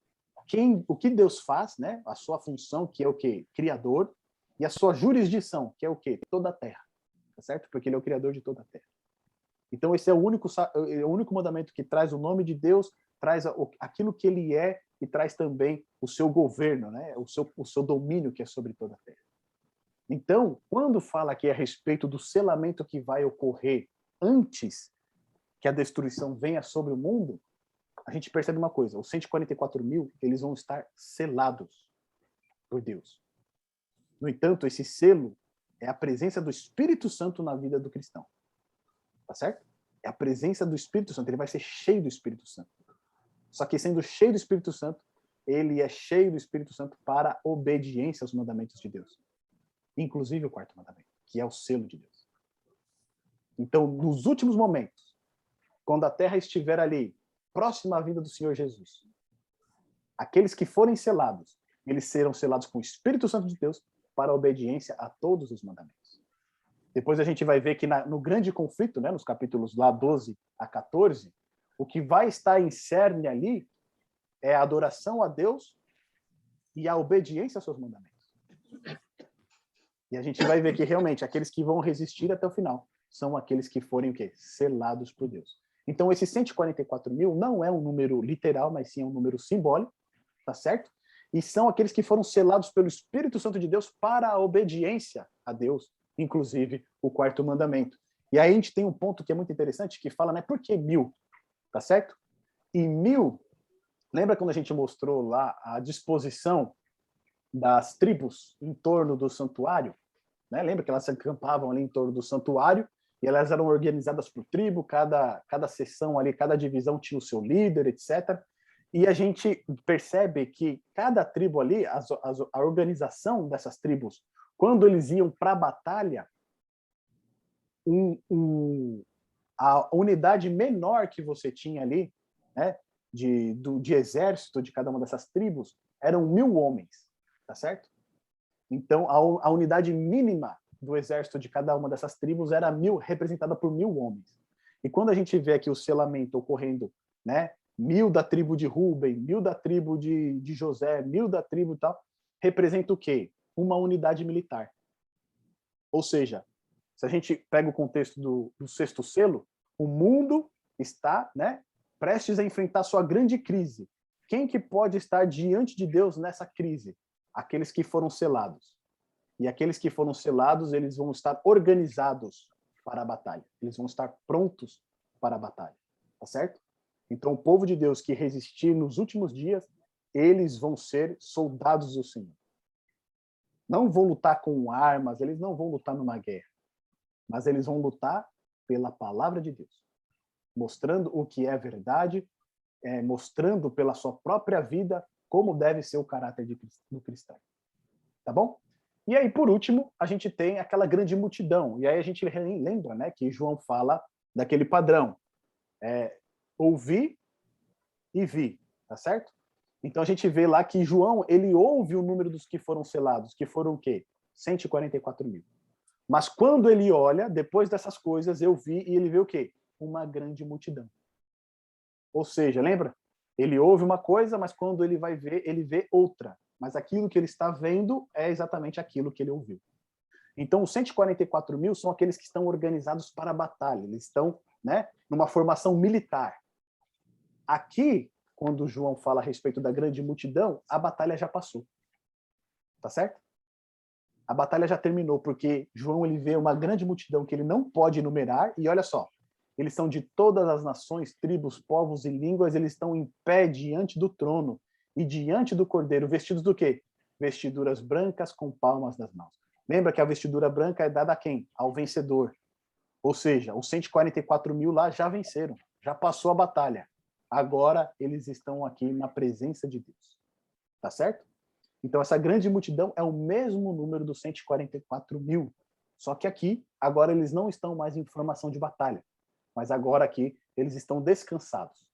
S1: o que Deus faz, né? A sua função, que é o quê? Criador, e a sua jurisdição, que é o quê? Toda a terra. Tá certo? Porque ele é o criador de toda a terra. Então, esse é o único mandamento que traz o nome de Deus, traz aquilo que ele é e traz também o seu governo, né? o seu domínio que é sobre toda a terra. Então, quando fala aqui a respeito do selamento que vai ocorrer antes que a destruição venha sobre o mundo, a gente percebe uma coisa, os 144.000, eles vão estar selados por Deus. No entanto, esse selo é a presença do Espírito Santo na vida do cristão. Tá certo? É a presença do Espírito Santo, ele vai ser cheio do Espírito Santo. Só que sendo cheio do Espírito Santo, ele é cheio do Espírito Santo para obediência aos mandamentos de Deus. Inclusive o quarto mandamento, que é o selo de Deus. Então, nos últimos momentos, quando a terra estiver ali, próxima à vinda do Senhor Jesus, aqueles que forem selados, eles serão selados com o Espírito Santo de Deus para a obediência a todos os mandamentos. Depois a gente vai ver que no grande conflito, né, nos capítulos lá 12 a 14, o que vai estar em cerne ali é a adoração a Deus e a obediência aos seus mandamentos. E a gente vai ver que realmente aqueles que vão resistir até o final são aqueles que forem o quê? Selados por Deus. Então esses 144.000 não é um número literal, mas sim é um número simbólico, tá certo? E são aqueles que foram selados pelo Espírito Santo de Deus para a obediência a Deus, inclusive o quarto mandamento. E aí a gente tem um ponto que é muito interessante, que fala, né, por que 1.000? Tá certo? E 1.000, lembra quando a gente mostrou lá a disposição das tribos em torno do santuário? Né? Lembra que elas se acampavam ali em torno do santuário e elas eram organizadas por tribo, cada seção ali, cada divisão tinha o seu líder, etc. E a gente percebe que cada tribo ali, a organização dessas tribos, quando eles iam para a batalha, a unidade menor que você tinha ali, né, de exército de cada uma dessas tribos, eram 1000 homens, tá certo? Então, a unidade mínima do exército de cada uma dessas tribos era 1000, representada por 1000 homens. E quando a gente vê aqui o selamento ocorrendo, né, 1000 da tribo de Ruben, 1000 da tribo de José, 1000 da tribo e tal, representa o quê? Uma unidade militar. Ou seja, se a gente pega o contexto do sexto selo, o mundo está, né, prestes a enfrentar sua grande crise. Quem que pode estar diante de Deus nessa crise? Aqueles que foram selados. E aqueles que foram selados, eles vão estar organizados para a batalha. Eles vão estar prontos para a batalha. Tá certo? Então, o povo de Deus que resistir nos últimos dias, eles vão ser soldados do Senhor. Não vão lutar com armas, eles não vão lutar numa guerra. Mas eles vão lutar pela palavra de Deus. Mostrando o que é verdade, mostrando pela sua própria vida como deve ser o caráter do cristão. Tá bom? E aí, por último, a gente tem aquela grande multidão. E aí a gente lembra, né, que João fala daquele padrão. Ouvi e vi, tá certo? Então a gente vê lá que João, ele ouve o número dos que foram selados, que foram o quê? 144.000. Mas quando ele olha, depois dessas coisas, eu vi, e ele vê o quê? Uma grande multidão. Ou seja, lembra? Ele ouve uma coisa, mas quando ele vai ver, ele vê outra. Mas aquilo que ele está vendo é exatamente aquilo que ele ouviu. Então, os 144.000 são aqueles que estão organizados para a batalha. Eles estão, né, numa formação militar. Aqui, quando João fala a respeito da grande multidão, a batalha já passou. Tá certo? A batalha já terminou, porque João ele vê uma grande multidão que ele não pode enumerar, e olha só, eles são de todas as nações, tribos, povos e línguas, eles estão em pé diante do trono e diante do Cordeiro, vestidos do quê? Vestiduras brancas com palmas nas mãos. Lembra que a vestidura branca é dada a quem? Ao vencedor. Ou seja, os 144.000 lá já venceram, já passou a batalha. Agora eles estão aqui na presença de Deus. Tá certo? Então essa grande multidão é o mesmo número dos 144.000. Só que aqui, agora eles não estão mais em formação de batalha. Mas agora aqui, eles estão descansados.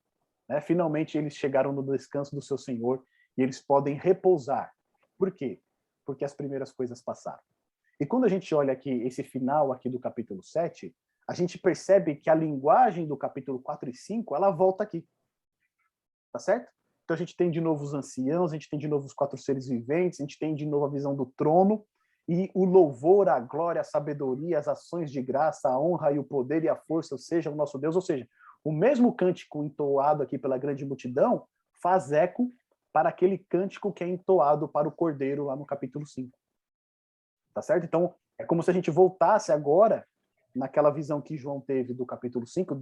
S1: Né? Finalmente eles chegaram no descanso do seu Senhor e eles podem repousar. Por quê? Porque as primeiras coisas passaram. E quando a gente olha aqui esse final aqui do capítulo 7, a gente percebe que a linguagem do capítulo 4 e 5, ela volta aqui. Tá certo? Então a gente tem de novo os anciãos, a gente tem de novo os 4 seres viventes, a gente tem de novo a visão do trono, e o louvor, a glória, a sabedoria, as ações de graça, a honra e o poder e a força seja o nosso Deus. Ou seja, o mesmo cântico entoado aqui pela grande multidão faz eco para aquele cântico que é entoado para o Cordeiro lá no capítulo 5. Tá certo? Então, é como se a gente voltasse agora naquela visão que João teve do capítulo 5,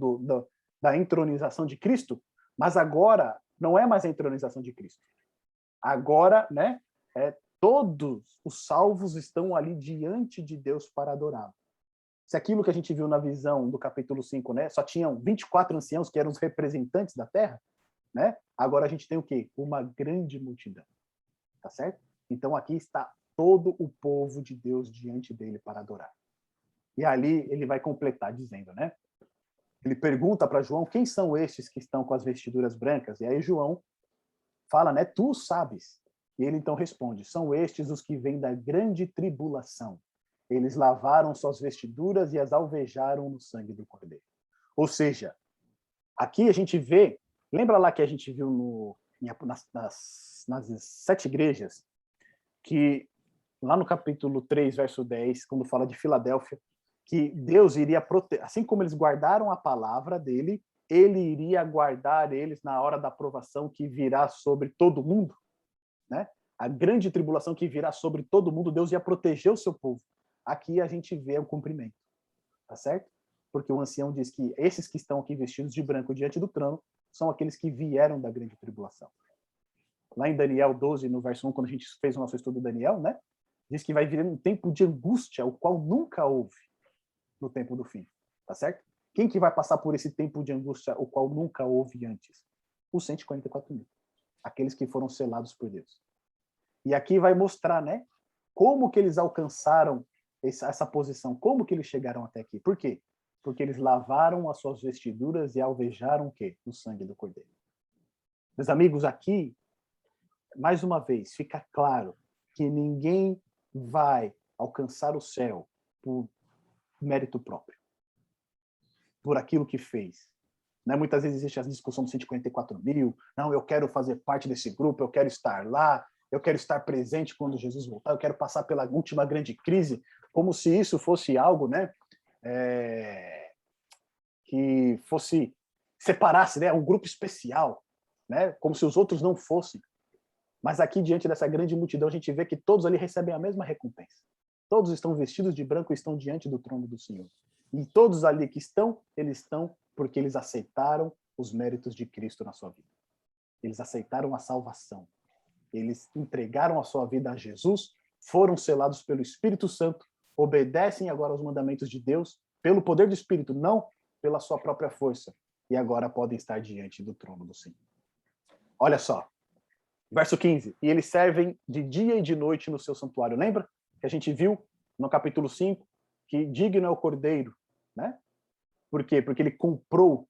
S1: da entronização de Cristo, mas agora não é mais a entronização de Cristo. Agora, né, todos os salvos estão ali diante de Deus para adorá-lo. Se aquilo que a gente viu na visão do capítulo 5, né, só tinham 24 anciãos que eram os representantes da terra, né? Agora a gente tem o quê? Uma grande multidão. Tá certo? Então aqui está todo o povo de Deus diante dele para adorar. E ali ele vai completar dizendo, né? Ele pergunta para João quem são estes que estão com as vestiduras brancas. E aí João fala, né? Tu sabes. E ele então responde, são estes os que vêm da grande tribulação. Eles lavaram suas vestiduras e as alvejaram no sangue do Cordeiro. Ou seja, aqui a gente vê, lembra lá que a gente viu nas 7 igrejas, que lá no capítulo 3, verso 10, quando fala de Filadélfia, que Deus iria proteger, assim como eles guardaram a palavra dele, ele iria guardar eles na hora da provação que virá sobre todo mundo, né? A grande tribulação que virá sobre todo mundo, Deus ia proteger o seu povo. Aqui a gente vê o cumprimento, tá certo? Porque o ancião diz que esses que estão aqui vestidos de branco diante do trono são aqueles que vieram da grande tribulação. Lá em Daniel 12, no verso 1, quando a gente fez o nosso estudo de Daniel, né? Diz que vai vir um tempo de angústia, o qual nunca houve no tempo do fim, tá certo? Quem que vai passar por esse tempo de angústia, o qual nunca houve antes? Os 144.000. Aqueles que foram selados por Deus. E aqui vai mostrar, né? Como que eles alcançaram essa posição, como que eles chegaram até aqui. Por quê? Porque eles lavaram as suas vestiduras e alvejaram o quê? O sangue do Cordeiro. Meus amigos, aqui, mais uma vez, fica claro que ninguém vai alcançar o céu por mérito próprio, por aquilo que fez. Né? Muitas vezes existe a discussão dos 144 mil, não, eu quero fazer parte desse grupo, eu quero estar lá, eu quero estar presente quando Jesus voltar, eu quero passar pela última grande crise, como se isso fosse algo, né, que fosse, separasse, né, um grupo especial, né, como se os outros não fossem. Mas aqui, diante dessa grande multidão, a gente vê que todos ali recebem a mesma recompensa. Todos estão vestidos de branco e estão diante do trono do Senhor. E todos ali que estão, eles estão porque eles aceitaram os méritos de Cristo na sua vida. Eles aceitaram a salvação. Eles entregaram a sua vida a Jesus, foram selados pelo Espírito Santo, obedecem agora aos mandamentos de Deus, pelo poder do Espírito, não pela sua própria força. E agora podem estar diante do trono do Senhor. Olha só. Verso 15. E eles servem de dia e de noite no seu santuário. Lembra que a gente viu no capítulo 5 que digno é o Cordeiro, né? Por quê? Porque ele comprou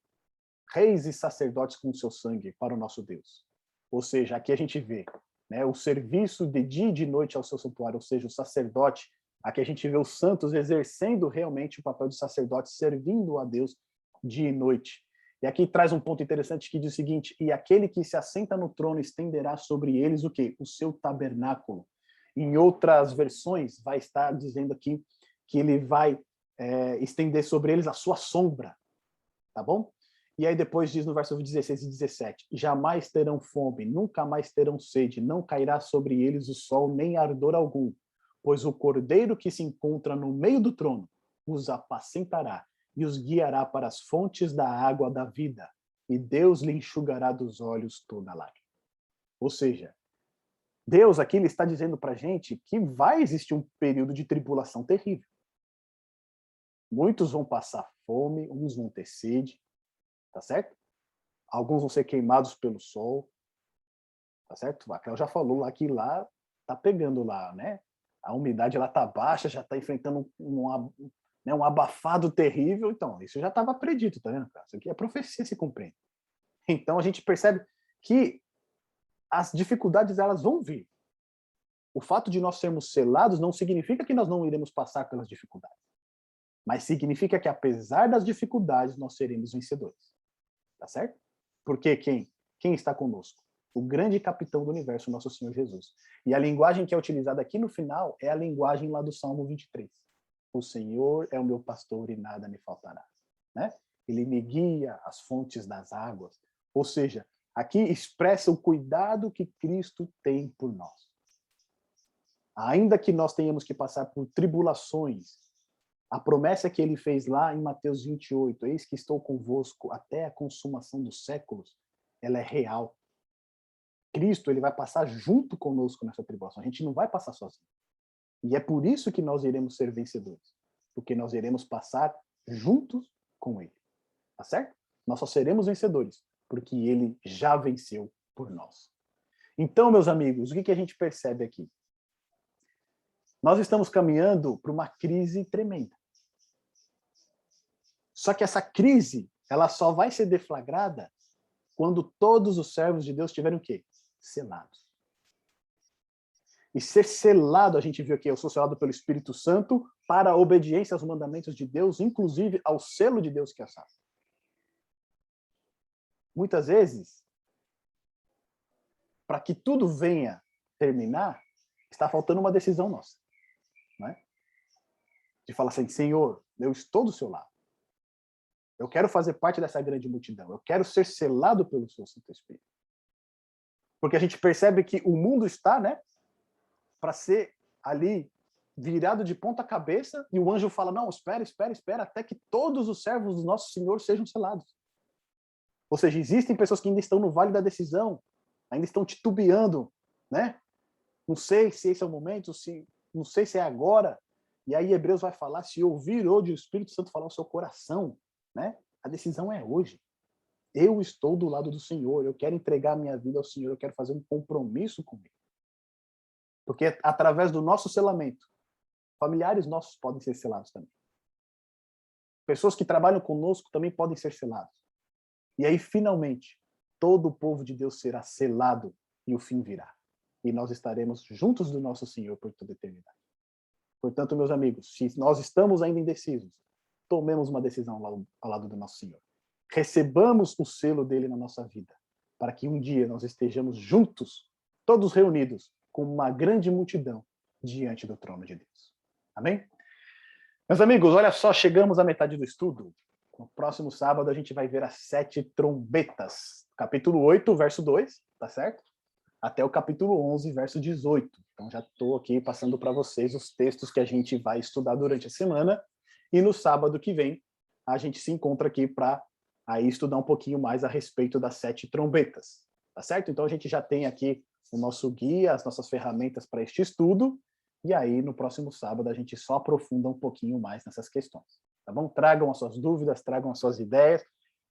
S1: reis e sacerdotes com o seu sangue para o nosso Deus. Ou seja, aqui a gente vê, né, o serviço de dia e de noite ao seu santuário, ou seja, o sacerdote. Aqui a gente vê os santos exercendo realmente o papel de sacerdote, servindo a Deus dia e noite. E aqui traz um ponto interessante que diz o seguinte: e aquele que se assenta no trono estenderá sobre eles o quê? O seu tabernáculo. Em outras versões vai estar dizendo aqui que ele vai estender sobre eles a sua sombra, tá bom? E aí depois diz no verso 16 e 17, jamais terão fome, nunca mais terão sede, não cairá sobre eles o sol, nem ardor algum, pois o Cordeiro que se encontra no meio do trono os apacentará e os guiará para as fontes da água da vida, e Deus lhe enxugará dos olhos toda lágrima. Ou seja, Deus aqui ele está dizendo para a gente que vai existir um período de tribulação terrível. Muitos vão passar fome, uns vão ter sede, tá certo? Alguns vão ser queimados pelo sol, tá certo? A Raquel já falou lá que lá tá pegando lá, né? A umidade lá tá baixa, já tá enfrentando um abafado terrível. Então, isso já estava predito, tá vendo? Isso aqui é profecia se cumprindo. Então, a gente percebe que as dificuldades, elas vão vir. O fato de nós sermos selados não significa que nós não iremos passar pelas dificuldades. Mas significa que, apesar das dificuldades, nós seremos vencedores. Tá certo? Porque quem está conosco? O grande capitão do universo, nosso Senhor Jesus. E a linguagem que é utilizada aqui no final é a linguagem lá do Salmo 23. O Senhor é o meu pastor e nada me faltará. Né? Ele me guia às fontes das águas. Ou seja, aqui expressa o cuidado que Cristo tem por nós. Ainda que nós tenhamos que passar por tribulações, a promessa que ele fez lá em Mateus 28, eis que estou convosco até a consumação dos séculos, ela é real. Cristo ele vai passar junto conosco nessa tribulação. A gente não vai passar sozinho. E é por isso que nós iremos ser vencedores. Porque nós iremos passar juntos com ele. Tá certo? Nós só seremos vencedores porque ele já venceu por nós. Então, meus amigos, o que a gente percebe aqui? Nós estamos caminhando para uma crise tremenda. Só que essa crise, ela só vai ser deflagrada quando todos os servos de Deus tiverem o quê? Selados. E ser selado, a gente viu aqui, eu sou selado pelo Espírito Santo para a obediência aos mandamentos de Deus, inclusive ao selo de Deus que é a salva. Muitas vezes, para que tudo venha terminar, está faltando uma decisão nossa. Não é? De falar assim, Senhor, eu estou do seu lado. Eu quero fazer parte dessa grande multidão. Eu quero ser selado pelo seu Santo Espírito. Porque a gente percebe que o mundo está, né, para ser ali virado de ponta cabeça, e o anjo fala, não, espera, até que todos os servos do nosso Senhor sejam selados. Ou seja, existem pessoas que ainda estão no vale da decisão, ainda estão titubeando, né? Não sei se esse é o momento, não sei se é agora. E aí Hebreus vai falar, se ouvir hoje o Espírito Santo falar ao seu coração, né? A decisão é hoje. Eu estou do lado do Senhor, eu quero entregar a minha vida ao Senhor, eu quero fazer um compromisso com Ele. Porque através do nosso selamento, familiares nossos podem ser selados também. pessoas que trabalham conosco também podem ser selados. E aí, finalmente, todo o povo de Deus será selado e o fim virá. E nós estaremos juntos do nosso Senhor por toda a eternidade. Portanto, meus amigos, se nós estamos ainda indecisos, tomemos uma decisão ao lado do nosso Senhor. Recebamos o selo dele na nossa vida, para que um dia nós estejamos juntos, todos reunidos, com uma grande multidão diante do trono de Deus. Amém? Meus amigos, olha só, chegamos à metade do estudo. No próximo sábado a gente vai ver as 7 trombetas. Capítulo 8, verso 2, tá certo? Até o capítulo 11, verso 18. Então já estou aqui passando para vocês os textos que a gente vai estudar durante a semana. E no sábado que vem a gente se encontra aqui para aí estudar um pouquinho mais a respeito das 7 trombetas. Tá certo? Então a gente já tem aqui o nosso guia, as nossas ferramentas para este estudo. E aí, no próximo sábado, a gente só aprofunda um pouquinho mais nessas questões. Tá bom? Tragam as suas dúvidas, tragam as suas ideias.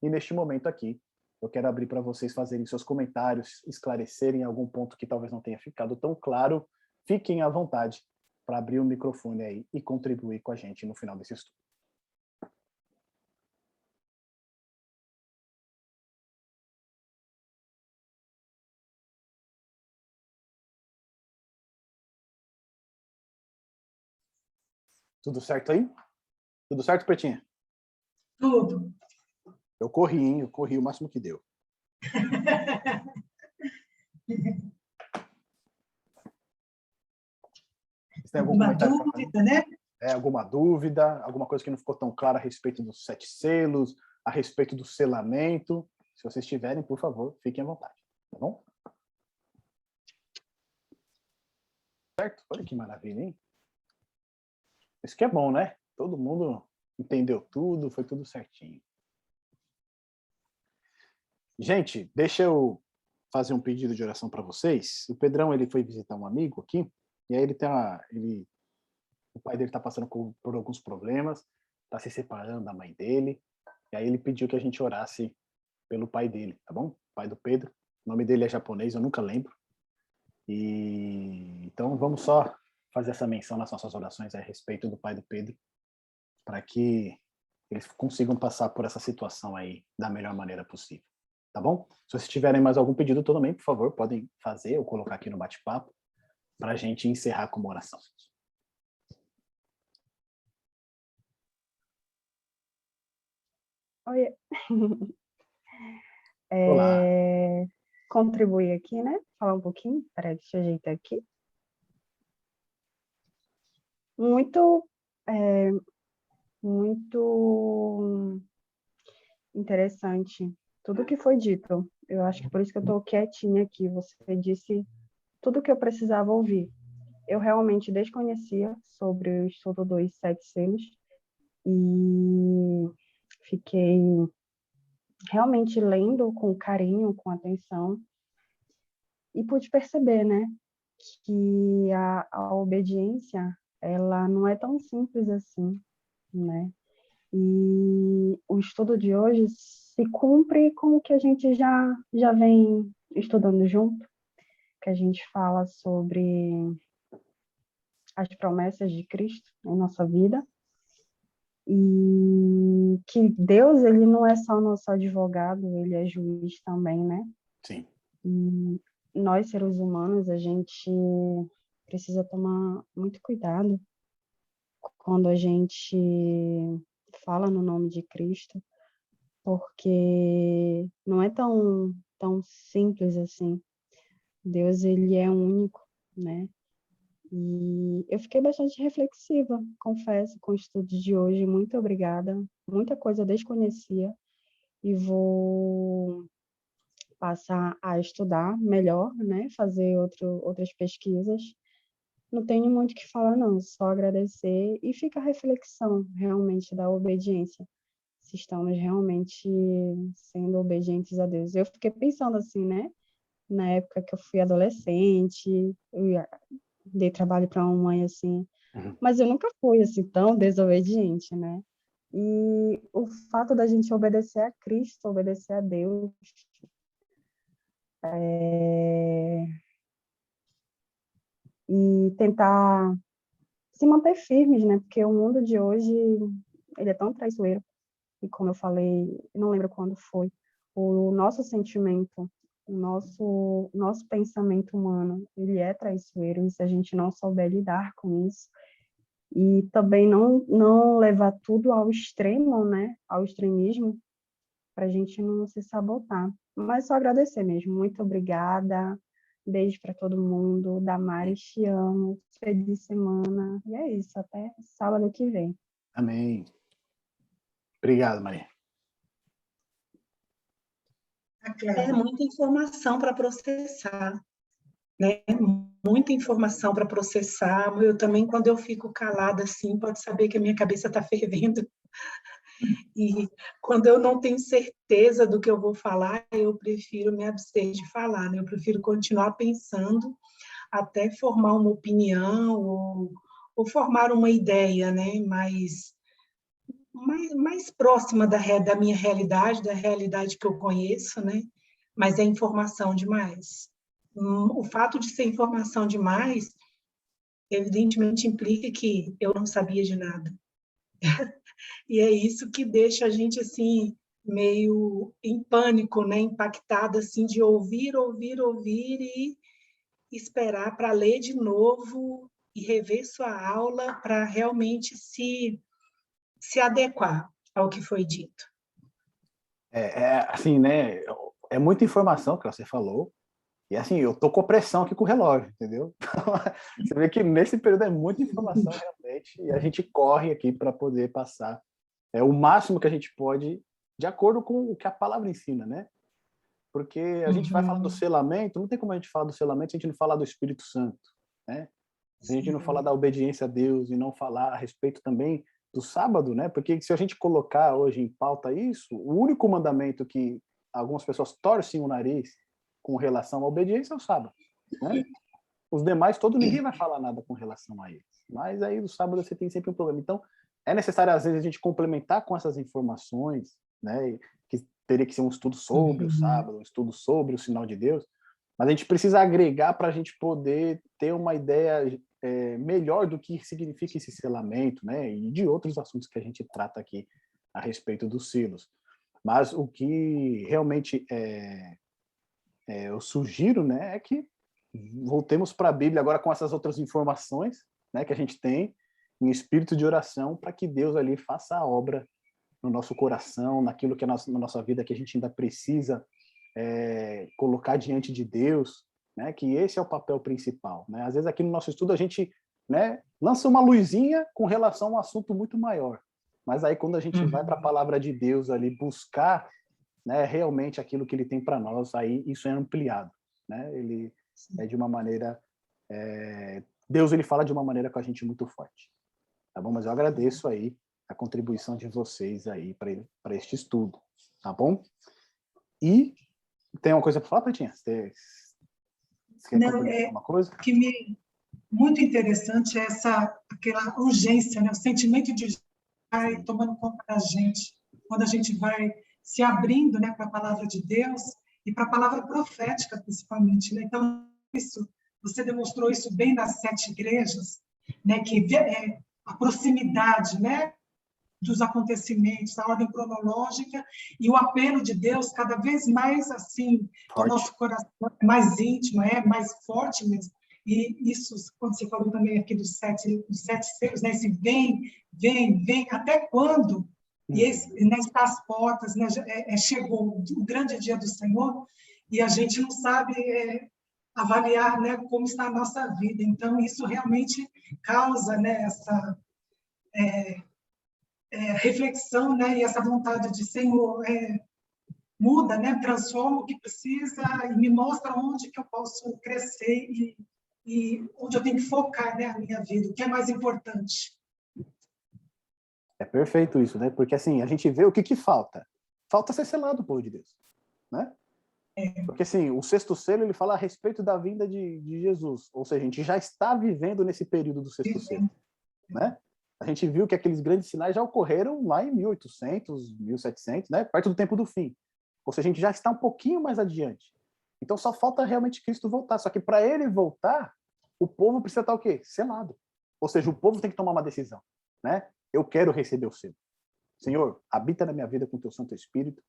S1: E neste momento aqui, eu quero abrir para vocês fazerem seus comentários, esclarecerem algum ponto que talvez não tenha ficado tão claro. Fiquem à vontade para abrir o microfone aí e contribuir com a gente no final desse estudo. Tudo certo aí? Tudo certo, Pretinha?
S2: Tudo.
S1: Eu corri, hein? Eu corri o máximo que deu. Você tem
S2: Alguma dúvida, né?
S1: Alguma dúvida? Alguma coisa que não ficou tão clara a respeito dos 7 selos, a respeito do selamento? Se vocês tiverem, por favor, fiquem à vontade. Tá bom? Certo? Olha que maravilha, hein? Isso que é bom, né? Todo mundo entendeu tudo, foi tudo certinho. Gente, deixa eu fazer um pedido de oração para vocês. O Pedrão, ele foi visitar um amigo aqui, e aí o pai dele está passando por alguns problemas, está se separando da mãe dele, e aí ele pediu que a gente orasse pelo pai dele, tá bom? Pai do Pedro. O nome dele é japonês, eu nunca lembro. E então vamos só fazer essa menção nas nossas orações a respeito do pai do Pedro, para que eles consigam passar por essa situação aí da melhor maneira possível. Tá bom? Se vocês tiverem mais algum pedido também, por favor, podem fazer ou colocar aqui no bate-papo para a gente encerrar com uma oração.
S3: Oi.
S1: Olá.
S3: Contribuir aqui, né? Falar um pouquinho. Peraí, deixa eu ajeitar aqui. Muito interessante tudo que foi dito. Eu acho que por isso que eu estou quietinha aqui. Você disse tudo o que eu precisava ouvir. Eu realmente desconhecia sobre o estudo dos 7 selos e fiquei realmente lendo com carinho, com atenção, e pude perceber, né, que a obediência, ela não é tão simples assim, né? E o estudo de hoje se cumpre com o que a gente já vem estudando junto, que a gente fala sobre as promessas de Cristo em nossa vida, e que Deus, ele não é só nosso advogado, ele é juiz também, né?
S1: Sim.
S3: E nós, seres humanos, a gente precisa tomar muito cuidado quando a gente fala no nome de Cristo, porque não é tão simples assim. Deus, ele é único, né? E eu fiquei bastante reflexiva, confesso, com o estudo de hoje. Muito obrigada. Muita coisa eu desconhecia e vou passar a estudar melhor, né? Fazer outras pesquisas. Não tenho muito o que falar, não. Só agradecer e fica a reflexão, realmente, da obediência. Se estamos realmente sendo obedientes a Deus. Eu fiquei pensando assim, né? Na época que eu fui adolescente, eu dei trabalho para uma mãe assim, mas eu nunca fui assim tão desobediente, né? E o fato da gente obedecer a Cristo, obedecer a Deus, e tentar se manter firmes, né? Porque o mundo de hoje ele é tão traiçoeiro, e como eu falei, eu não lembro quando foi, o nosso sentimento, o nosso pensamento humano, ele é traiçoeiro, e se a gente não souber lidar com isso, e também não levar tudo ao extremo, né, ao extremismo, para a gente não se sabotar. Mas só agradecer mesmo. Muito obrigada. Beijo para todo mundo. Damares, te amo. Feliz semana. E é isso. Até sábado que vem.
S1: Amém. Obrigado, Maria.
S6: É muita informação para processar, né? Muita informação para processar. Eu também, quando eu fico calada assim, pode saber que a minha cabeça está fervendo. E quando eu não tenho certeza do que eu vou falar, eu prefiro me abster de falar, né? Eu prefiro continuar pensando até formar uma opinião ou formar uma ideia, né? Mais próxima da minha realidade, da realidade que eu conheço, né? Mas é informação demais. O fato de ser informação demais, evidentemente, implica que eu não sabia de nada. E é isso que deixa a gente, assim, meio em pânico, né? Impactada, assim, de ouvir e esperar para ler de novo e rever sua aula para realmente se adequar ao que foi dito.
S1: Assim, né? É muita informação que você falou. E assim, eu tô com pressão aqui com o relógio, entendeu? Você vê que nesse período é muita informação realmente, e a gente corre aqui para poder passar o máximo que a gente pode, de acordo com o que a palavra ensina, né? Porque a gente vai falar do selamento, não tem como a gente falar do selamento se a gente não falar do Espírito Santo, né? Se a gente não falar da obediência a Deus e não falar a respeito também do sábado, né? Porque se a gente colocar hoje em pauta isso, o único mandamento que algumas pessoas torcem o nariz com relação à obediência é o sábado, né? Os demais, ninguém vai falar nada com relação a eles. Mas aí no sábado você tem sempre um problema. Então, é necessário, às vezes, a gente complementar com essas informações, né? Que teria que ser um estudo sobre o sábado, um estudo sobre o sinal de Deus, mas a gente precisa agregar para a gente poder ter uma ideia melhor do que significa esse selamento, né? E de outros assuntos que a gente trata aqui a respeito dos selos. Mas o que realmente eu sugiro, né, é que voltemos para a Bíblia agora com essas outras informações, né, que a gente tem em espírito de oração, para que Deus ali faça a obra no nosso coração, naquilo que é na nossa vida que a gente ainda precisa colocar diante de Deus, né, que esse é o papel principal, né? Às vezes aqui no nosso estudo a gente, né, lança uma luzinha com relação a um assunto muito maior, mas aí quando a gente vai para a palavra de Deus ali buscar, né, realmente aquilo que ele tem para nós, aí isso é ampliado, né? Ele é de uma maneira, Deus ele fala de uma maneira com a gente muito forte, tá bom? Mas eu agradeço aí a contribuição de vocês aí para este estudo, tá bom? E tem uma coisa para falar, Pretinha? Você quer complementar alguma coisa?
S2: Que muito interessante é aquela urgência, né? O sentimento de vai tomando conta da gente, quando a gente vai se abrindo, né, para a palavra de Deus e para a palavra profética, principalmente, né? Então, você demonstrou isso bem nas 7 igrejas, né, que a proximidade, né, dos acontecimentos, a ordem cronológica e o apelo de Deus cada vez mais assim, o nosso coração mais íntimo, mais forte mesmo. E isso, quando você falou também aqui dos 7 selos, né, esse vem, até quando? E está às portas, né, chegou o grande dia do Senhor e a gente não sabe avaliar, né, como está a nossa vida. Então, isso realmente causa, né, essa reflexão, né, e essa vontade de Senhor, muda, né, transforma o que precisa e me mostra onde que eu posso crescer e onde eu tenho que focar, né, a minha vida, o que é mais importante.
S1: É perfeito isso, né? Porque assim, a gente vê o que falta. Falta ser selado o povo de Deus, né? Porque assim, o 6º selo, ele fala a respeito da vinda de Jesus. Ou seja, a gente já está vivendo nesse período do 6º selo, né? A gente viu que aqueles grandes sinais já ocorreram lá em 1800, 1700, né? Perto do tempo do fim. Ou seja, a gente já está um pouquinho mais adiante. Então só falta realmente Cristo voltar. Só que para ele voltar, o povo precisa estar o quê? Selado. Ou seja, o povo tem que tomar uma decisão, né? Eu quero receber o selo. Senhor, habita na minha vida com o teu Santo Espírito,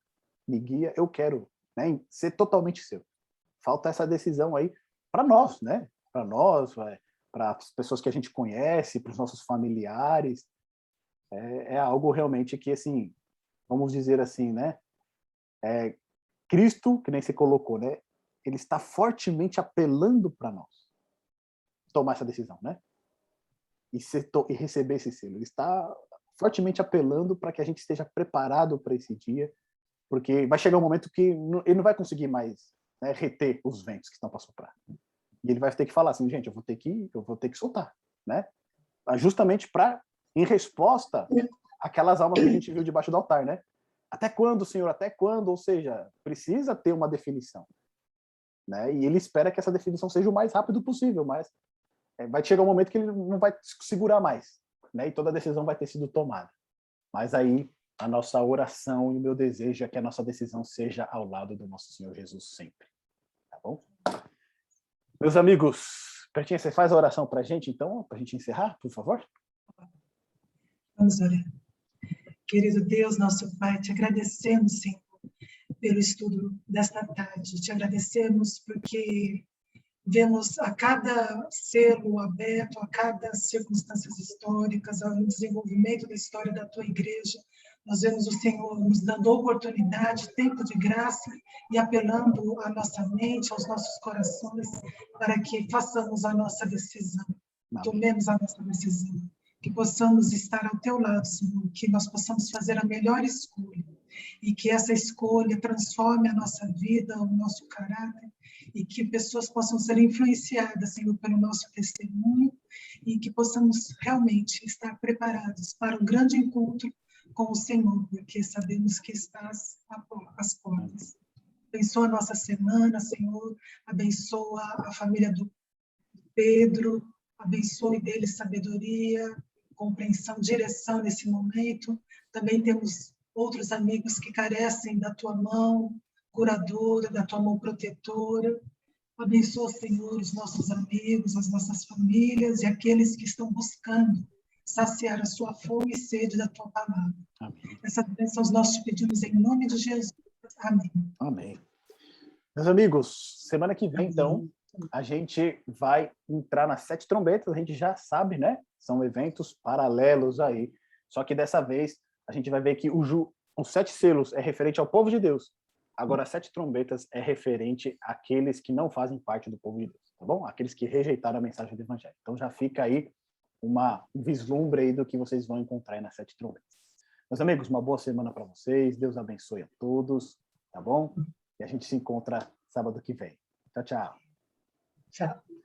S1: me guia, eu quero, né, ser totalmente seu. Falta essa decisão aí para nós, né? Para nós, para as pessoas que a gente conhece, para os nossos familiares. É algo realmente que, assim, vamos dizer assim, né? Cristo, que nem você colocou, né? Ele está fortemente apelando para nós tomar essa decisão, né? E receber esse selo. Ele está fortemente apelando para que a gente esteja preparado para esse dia, porque vai chegar um momento que ele não vai conseguir mais, né, reter os ventos que estão para soprar. E ele vai ter que falar assim, gente, eu vou ter que soltar, né? Justamente em resposta àquelas almas que a gente viu debaixo do altar, né? Até quando, Senhor? Até quando? Ou seja, precisa ter uma definição, né? E ele espera que essa definição seja o mais rápido possível, mas vai chegar um momento que ele não vai segurar mais, né? E toda a decisão vai ter sido tomada. Mas aí a nossa oração e o meu desejo é que a nossa decisão seja ao lado do nosso Senhor Jesus sempre, tá bom? Meus amigos, Pertinha, você faz a oração para a gente, então, para a gente encerrar, por favor?
S2: Vamos orar. Querido Deus, nosso Pai, te agradecemos, Senhor, pelo estudo desta tarde. Te agradecemos porque vemos a cada selo aberto, a cada circunstâncias históricas, ao desenvolvimento da história da tua igreja. Nós vemos o Senhor nos dando oportunidade, tempo de graça e apelando à nossa mente, aos nossos corações, para que façamos a nossa decisão, tomemos a nossa decisão, que possamos estar ao teu lado, Senhor, que nós possamos fazer a melhor escolha e que essa escolha transforme a nossa vida, o nosso caráter, e que pessoas possam ser influenciadas, Senhor, pelo nosso testemunho e que possamos realmente estar preparados para um grande encontro com o Senhor, porque sabemos que estás às portas. Abençoa a nossa semana, Senhor, abençoa a família do Pedro, abençoe dele sabedoria, compreensão, direção nesse momento. Também temos outros amigos que carecem da tua mão curadora, da tua mão protetora. Abençoa, Senhor, os nossos amigos, as nossas famílias e aqueles que estão buscando saciar a sua fome e sede da tua palavra.
S1: Amém.
S2: Essas bênçãos nós te pedimos em nome de Jesus. Amém.
S1: Amém. Meus amigos, semana que vem, então, a gente vai entrar nas 7 trombetas, a gente já sabe, né? São eventos paralelos aí. Só que dessa vez, a gente vai ver que os 7 selos é referente ao povo de Deus. Agora, as 7 trombetas é referente àqueles que não fazem parte do povo de Deus, tá bom? Aqueles que rejeitaram a mensagem do Evangelho. Então, já fica aí um vislumbre aí do que vocês vão encontrar aí nas 7 trombetas. Meus amigos, uma boa semana para vocês. Deus abençoe a todos, tá bom? E a gente se encontra sábado que vem. Tchau, tchau.
S2: Tchau.